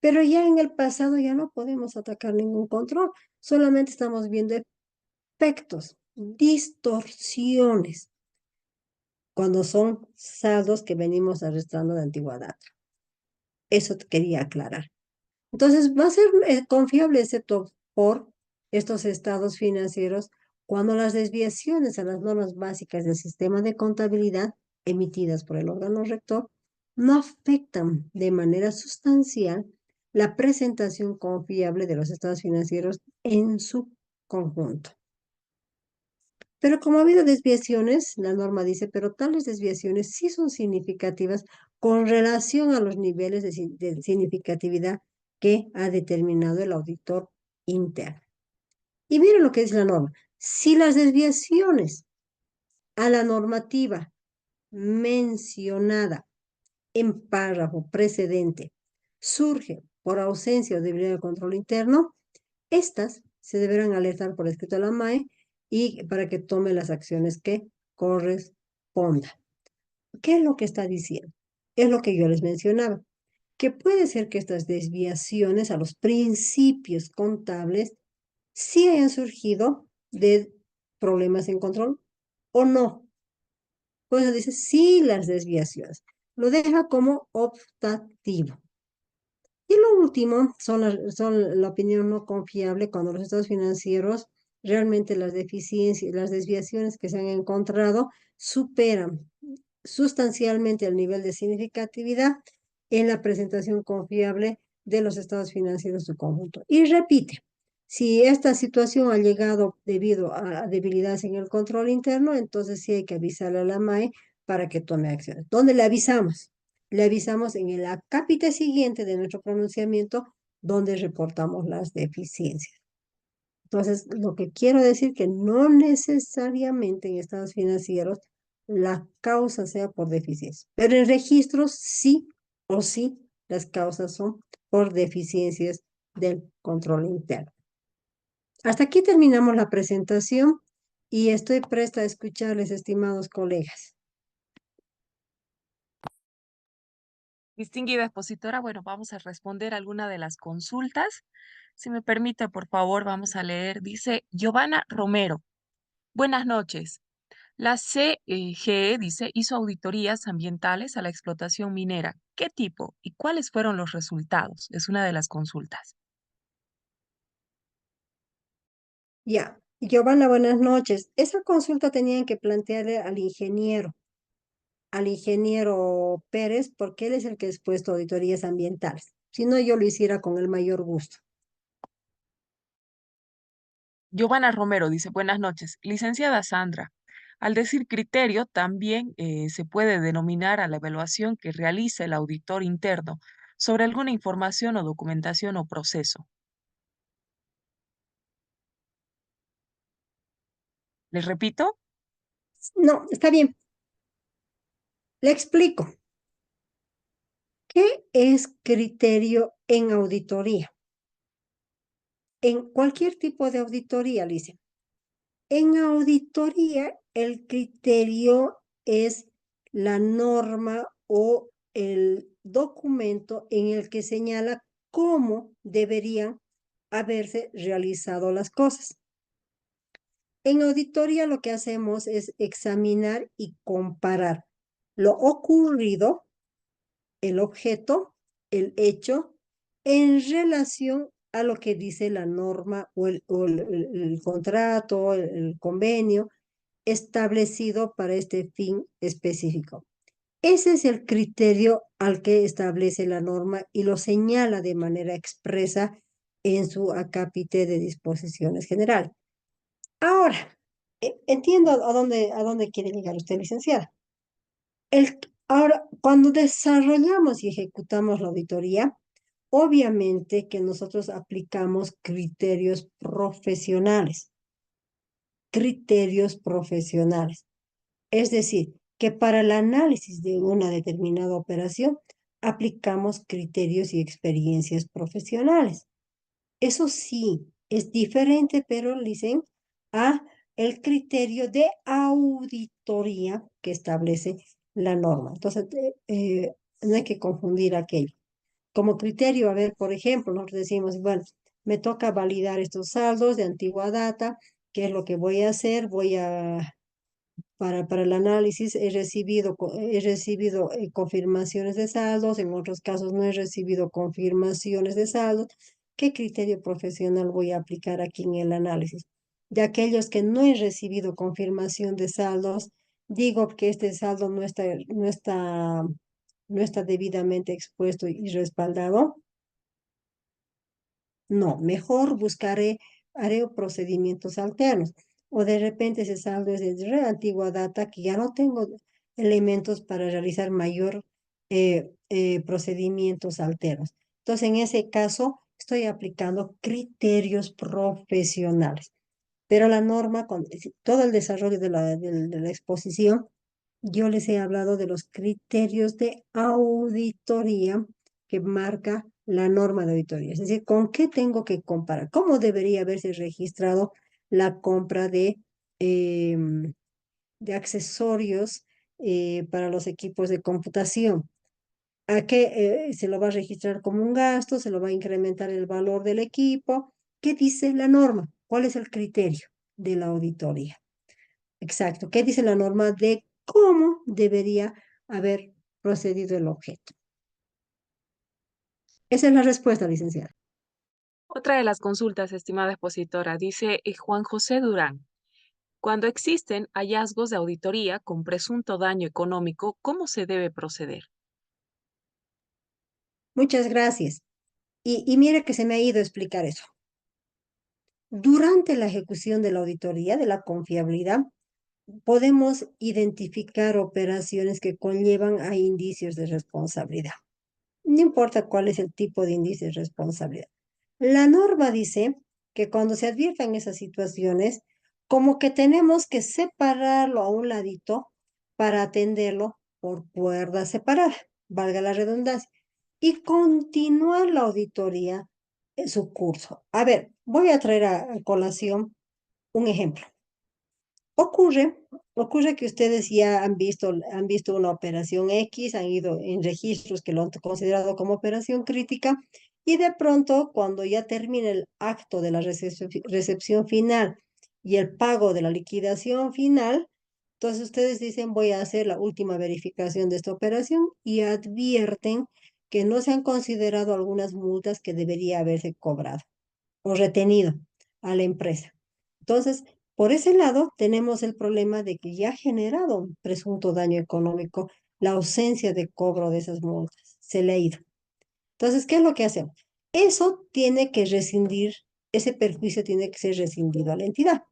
Pero ya en el pasado ya no podemos atacar ningún control, solamente estamos viendo defectos, distorsiones, cuando son saldos que venimos arrastrando de antigua data. Eso te quería aclarar. Entonces, va a ser confiable excepto por estos estados financieros cuando las desviaciones a las normas básicas del sistema de contabilidad emitidas por el órgano rector no afectan de manera sustancial la presentación confiable de los estados financieros en su conjunto. Pero como ha habido desviaciones, la norma dice, pero tales desviaciones sí son significativas con relación a los niveles de significatividad que ha determinado el auditor interno. Y miren lo que dice la norma. Si las desviaciones a la normativa mencionada en párrafo precedente surgen por ausencia o debilidad del control interno, estas se deberán alertar por escrito a la MAE y para que tome las acciones que correspondan. ¿Qué es lo que está diciendo? Es lo que yo les mencionaba, que puede ser que estas desviaciones a los principios contables sí hayan surgido de problemas en control o no. Por eso dice sí las desviaciones. Lo deja como optativo. Y lo último son la opinión no confiable cuando los estados financieros realmente las deficiencias, las desviaciones que se han encontrado superan sustancialmente el nivel de significatividad en la presentación confiable de los estados financieros de su conjunto. Y repite, si esta situación ha llegado debido a debilidades en el control interno, entonces sí hay que avisarle a la MAE para que tome acciones. ¿Dónde le avisamos? Le avisamos en el acápite siguiente de nuestro pronunciamiento, donde reportamos las deficiencias. Entonces, lo que quiero decir que no necesariamente en estados financieros la causa sea por deficiencias, pero en registros sí o sí las causas son por deficiencias del control interno. Hasta aquí terminamos la presentación y estoy presta a escucharles, estimados colegas. Distinguida expositora, bueno, vamos a responder alguna de las consultas. Si me permite, por favor, vamos a leer. Dice Giovanna Romero. Buenas noches. La CGE, dice, hizo auditorías ambientales a la explotación minera. ¿Qué tipo y cuáles fueron los resultados? Es una de las consultas. Ya, Giovanna, buenas noches. Esa consulta tenían que plantearle al ingeniero Pérez, porque él es el que ha expuesto auditorías ambientales. Si no, yo lo hiciera con el mayor gusto. Giovanna Romero dice, buenas noches. Licenciada Sandra, al decir criterio, también se puede denominar a la evaluación que realiza el auditor interno sobre alguna información o documentación o proceso. Les repito, No, está bien. Le explico. ¿Qué es criterio en auditoría? En cualquier tipo de auditoría, dice. En auditoría, el criterio es la norma o el documento en el que señala cómo deberían haberse realizado las cosas. En auditoría lo que hacemos es examinar y comparar lo ocurrido, el objeto, el hecho, en relación a lo que dice la norma o el contrato, el convenio establecido para este fin específico. Ese es el criterio al que establece la norma y lo señala de manera expresa en su acápite de disposiciones generales. Ahora, entiendo a dónde quiere llegar usted, licenciada. Ahora, cuando desarrollamos y ejecutamos la auditoría, obviamente que nosotros aplicamos criterios profesionales. Criterios profesionales. Es decir, que para el análisis de una determinada operación aplicamos criterios y experiencias profesionales. Eso sí, es diferente, pero dicen, a el criterio de auditoría que establece la norma. Entonces, no hay que confundir aquello. Como criterio, a ver, por ejemplo, nosotros decimos, bueno, me toca validar estos saldos de antigua data ¿Qué es lo que voy a hacer? Para el análisis he recibido confirmaciones de saldos, en otros casos no he recibido confirmaciones de saldos. ¿Qué criterio profesional voy a aplicar aquí en el análisis? De aquellos que no he recibido confirmación de saldos, digo que este saldo no está debidamente expuesto y respaldado. No, mejor haré procedimientos alternos. O de repente ese saldo es de re antigua data que ya no tengo elementos para realizar mayor procedimientos alternos. Entonces, en ese caso, estoy aplicando criterios profesionales. Pero la norma, con todo el desarrollo de la exposición, yo les he hablado de los criterios de auditoría que marca la norma de auditoría. Es decir, ¿con qué tengo que comparar? ¿Cómo debería haberse registrado la compra de accesorios para los equipos de computación? ¿A qué se lo va a registrar como un gasto? ¿Se lo va a incrementar el valor del equipo? ¿Qué dice la norma? ¿Cuál es el criterio de la auditoría? Exacto. ¿Qué dice la norma de cómo debería haber procedido el objeto? Esa es la respuesta, licenciada. Otra de las consultas, estimada expositora, dice Juan José Durán. Cuando existen hallazgos de auditoría con presunto daño económico, ¿cómo se debe proceder? Muchas gracias. Y mire que se me ha ido a explicar eso. Durante la ejecución de la auditoría de la confiabilidad, podemos identificar operaciones que conllevan a indicios de responsabilidad. No importa cuál es el tipo de índice de responsabilidad. La norma dice que cuando se adviertan esas situaciones, como que tenemos que separarlo a un ladito para atenderlo por cuerda separada, valga la redundancia, y continuar la auditoría en su curso. A ver, voy a traer a colación un ejemplo. Ocurre, ocurre que ustedes ya han visto una operación X, han ido en registros que lo han considerado como operación crítica y de pronto cuando ya termina el acto de la recepción final y el pago de la liquidación final, entonces ustedes dicen voy a hacer la última verificación de esta operación y advierten que no se han considerado algunas multas que debería haberse cobrado o retenido a la empresa. Entonces, por ese lado, tenemos el problema de que ya ha generado un presunto daño económico la ausencia de cobro de esas multas. Se le ha ido. Entonces, ¿qué es lo que hacemos? Eso tiene que rescindir, ese perjuicio tiene que ser rescindido a la entidad.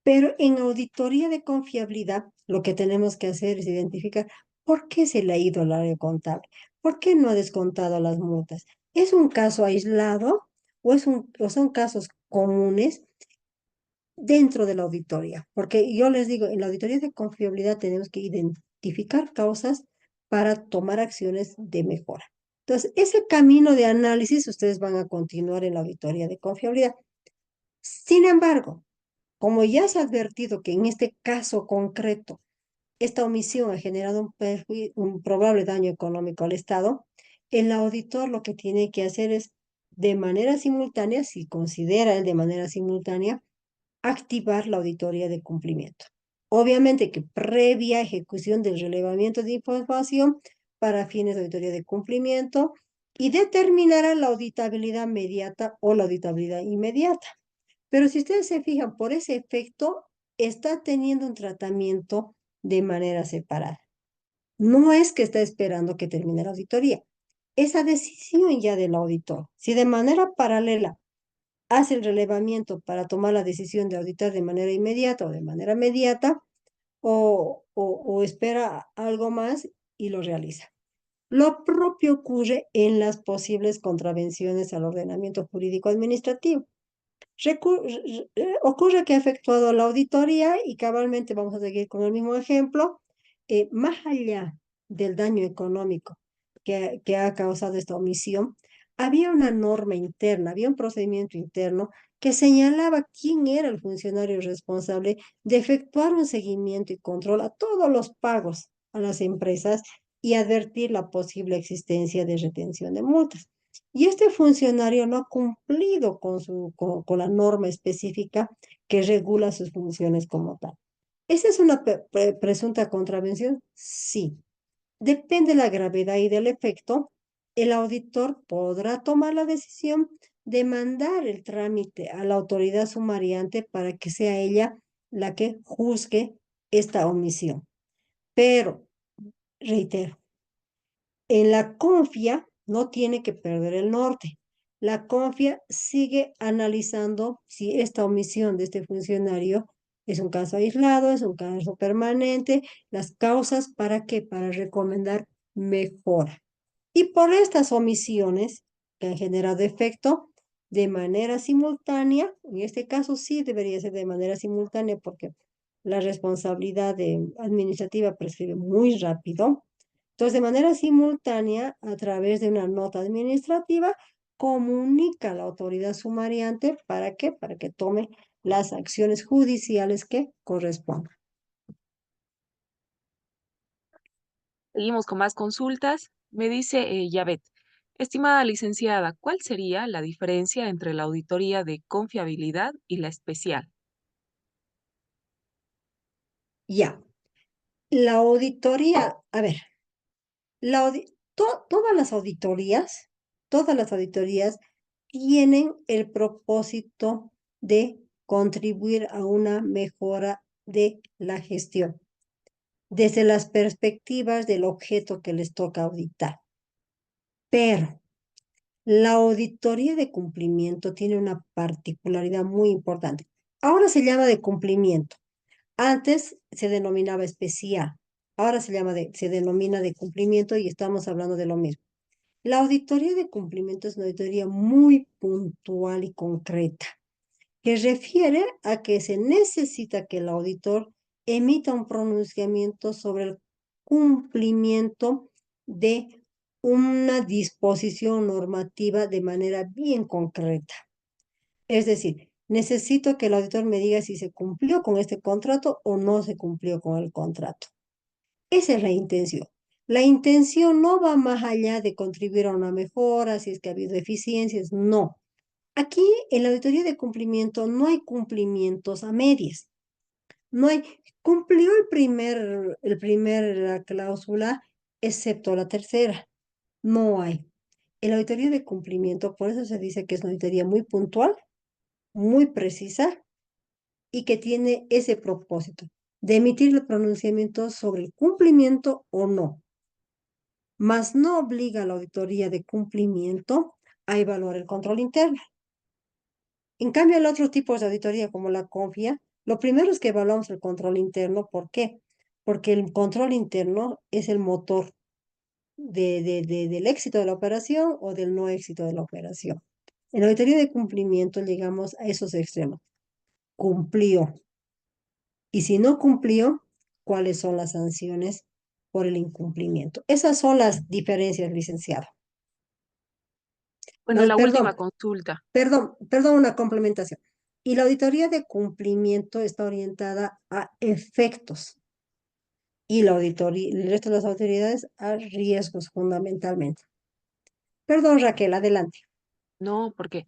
Pero en auditoría de confiabilidad, lo que tenemos que hacer es identificar por qué se le ha ido al área contable, por qué no ha descontado las multas. ¿Es un caso aislado o son casos comunes dentro de la auditoría? Porque yo les digo, en la auditoría de confiabilidad tenemos que identificar causas para tomar acciones de mejora. Entonces, ese camino de análisis ustedes van a continuar en la auditoría de confiabilidad. Sin embargo, como ya se ha advertido que en este caso concreto, esta omisión ha generado un probable daño económico al Estado, el auditor lo que tiene que hacer es, de manera simultánea, si considera él de manera simultánea, activar la auditoría de cumplimiento. Obviamente que previa ejecución del relevamiento de información para fines de auditoría de cumplimiento y determinará la auditabilidad mediata o la auditabilidad inmediata. Pero si ustedes se fijan, por ese efecto, está teniendo un tratamiento de manera separada. No es que está esperando que termine la auditoría. Esa decisión ya del auditor, si de manera paralela hace el relevamiento para tomar la decisión de auditar de manera inmediata o de manera mediata, o espera algo más y lo realiza. Lo propio ocurre en las posibles contravenciones al ordenamiento jurídico administrativo. Ocurre que ha efectuado la auditoría y cabalmente vamos a seguir con el mismo ejemplo, más allá del daño económico que ha causado esta omisión, había una norma interna, había un procedimiento interno que señalaba quién era el funcionario responsable de efectuar un seguimiento y control a todos los pagos a las empresas y advertir la posible existencia de retención de multas. y este funcionario no ha cumplido con la norma específica que regula sus funciones como tal. ¿Esa es una presunta contravención? Sí. Depende de la gravedad y del efecto, el auditor podrá tomar la decisión de mandar el trámite a la autoridad sumariante para que sea ella la que juzgue esta omisión. Pero, reitero, en la confia no tiene que perder el norte. La confia sigue analizando si esta omisión de este funcionario es un caso aislado, es un caso permanente, las causas para qué, para recomendar mejora. Y por estas omisiones que han generado efecto de manera simultánea, en este caso sí debería ser de manera simultánea porque la responsabilidad administrativa prescribe muy rápido. Entonces, de manera simultánea, a través de una nota administrativa, comunica a la autoridad sumariante para qué, para que tome las acciones judiciales que correspondan. Seguimos con más consultas. Me dice Yavet, estimada licenciada, ¿cuál sería la diferencia entre la auditoría de confiabilidad y la especial? Ya, la auditoría, a ver, todas las auditorías tienen el propósito de contribuir a una mejora de la gestión, desde las perspectivas del objeto que les toca auditar. Pero la auditoría de cumplimiento tiene una particularidad muy importante. Ahora se llama de cumplimiento. Antes se denominaba especial. Ahora se denomina de cumplimiento y estamos hablando de lo mismo. La auditoría de cumplimiento es una auditoría muy puntual y concreta, que refiere a que se necesita que el auditor emita un pronunciamiento sobre el cumplimiento de una disposición normativa de manera bien concreta. Es decir, necesito que el auditor me diga si se cumplió con este contrato o no se cumplió con el contrato. Esa es la intención. La intención no va más allá de contribuir a una mejora, si es que ha habido eficiencias, no. Aquí en la auditoría de cumplimiento no hay cumplimientos a medias. No hay, cumplió la cláusula, excepto la tercera. No hay. En la auditoría de cumplimiento, por eso se dice que es una auditoría muy puntual, muy precisa y que tiene ese propósito de emitir el pronunciamiento sobre el cumplimiento o no, mas no obliga a la auditoría de cumplimiento a evaluar el control interno. En cambio, el otro tipo de auditoría, como la CONFIA, lo primero es que evaluamos el control interno. ¿Por qué? Porque el control interno es el motor del éxito de la operación o del no éxito de la operación. En la auditoría de cumplimiento llegamos a esos extremos. Cumplió. Y si no cumplió, ¿cuáles son las sanciones por el incumplimiento? Esas son las diferencias, licenciado. Bueno, Ay, la perdón, última consulta. perdón, una complementación. Y la auditoría de cumplimiento está orientada a efectos y la auditoría, el resto de las autoridades a riesgos fundamentalmente. Perdón, Raquel, adelante. No, porque,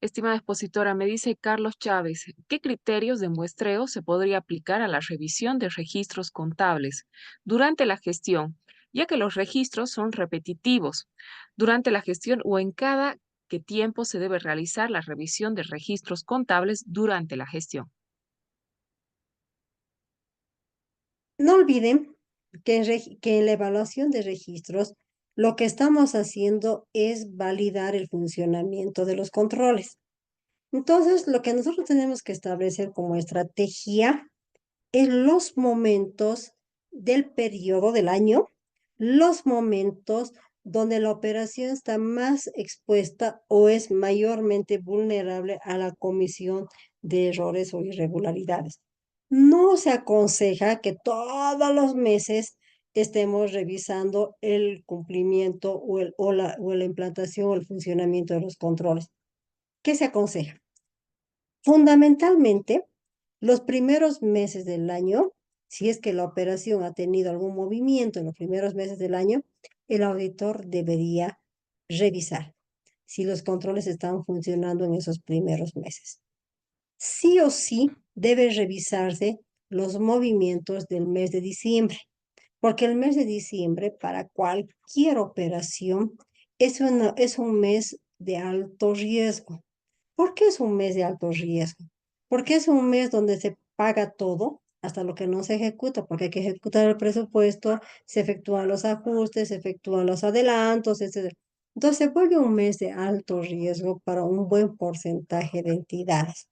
estimada expositora, me dice Carlos Chávez, ¿qué criterios de muestreo se podría aplicar a la revisión de registros contables durante la gestión, ya que los registros son repetitivos? Durante la gestión o en cada qué tiempo se debe realizar la revisión de registros contables durante la gestión. No olviden que en la evaluación de registros lo que estamos haciendo es validar el funcionamiento de los controles. Entonces, lo que nosotros tenemos que establecer como estrategia en los momentos del periodo del año, los momentos donde la operación está más expuesta o es mayormente vulnerable a la comisión de errores o irregularidades. No se aconseja que todos los meses estemos revisando el cumplimiento o la implantación o el funcionamiento de los controles. ¿Qué se aconseja? Fundamentalmente, los primeros meses del año, si es que la operación ha tenido algún movimiento en los primeros meses del año, el auditor debería revisar. si los controles están funcionando en esos primeros meses. Sí o sí debe revisarse los movimientos del mes de diciembre, porque el mes de diciembre para cualquier operación es un mes de alto riesgo. ¿Por qué es un mes de alto riesgo? Porque es un mes donde se paga todo, hasta lo que no se ejecuta, porque hay que ejecutar el presupuesto, se efectúan los ajustes, se efectúan los adelantos, etcétera. Entonces se vuelve un mes de alto riesgo para un buen porcentaje de entidades.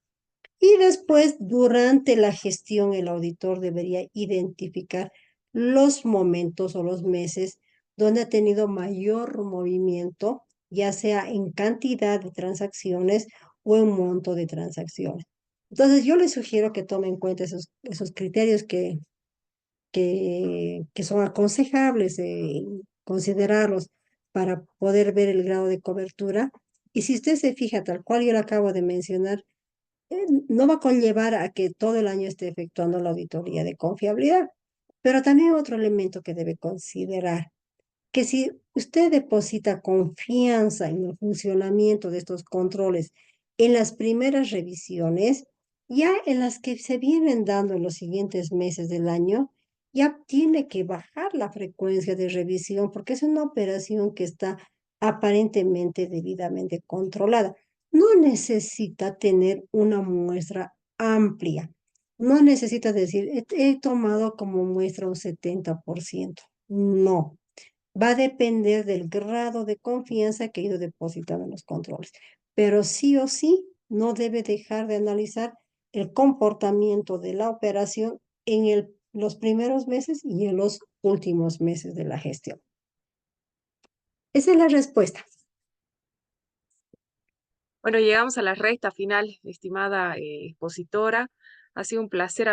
Y después, durante la gestión, el auditor debería identificar los momentos o los meses donde ha tenido mayor movimiento, ya sea en cantidad de transacciones o en monto de transacciones. Entonces, yo les sugiero que tomen en cuenta esos criterios que son aconsejables, considerarlos para poder ver el grado de cobertura. Y si usted se fija, tal cual yo le acabo de mencionar, no va a conllevar a que todo el año esté efectuando la auditoría de confiabilidad. Pero también otro elemento que debe considerar, que si usted deposita confianza en el funcionamiento de estos controles en las primeras revisiones, ya en las que se vienen dando en los siguientes meses del año, ya tiene que bajar la frecuencia de revisión porque es una operación que está aparentemente debidamente controlada. No necesita tener una muestra amplia. No necesita decir, he tomado como muestra un 70%. No, va a depender del grado de confianza que ha ido depositando en los controles. Pero sí o sí, no debe dejar de analizar el comportamiento de la operación en los primeros meses y en los últimos meses de la gestión. Esa es la respuesta. Bueno, llegamos a la recta final, estimada expositora. Ha sido un placer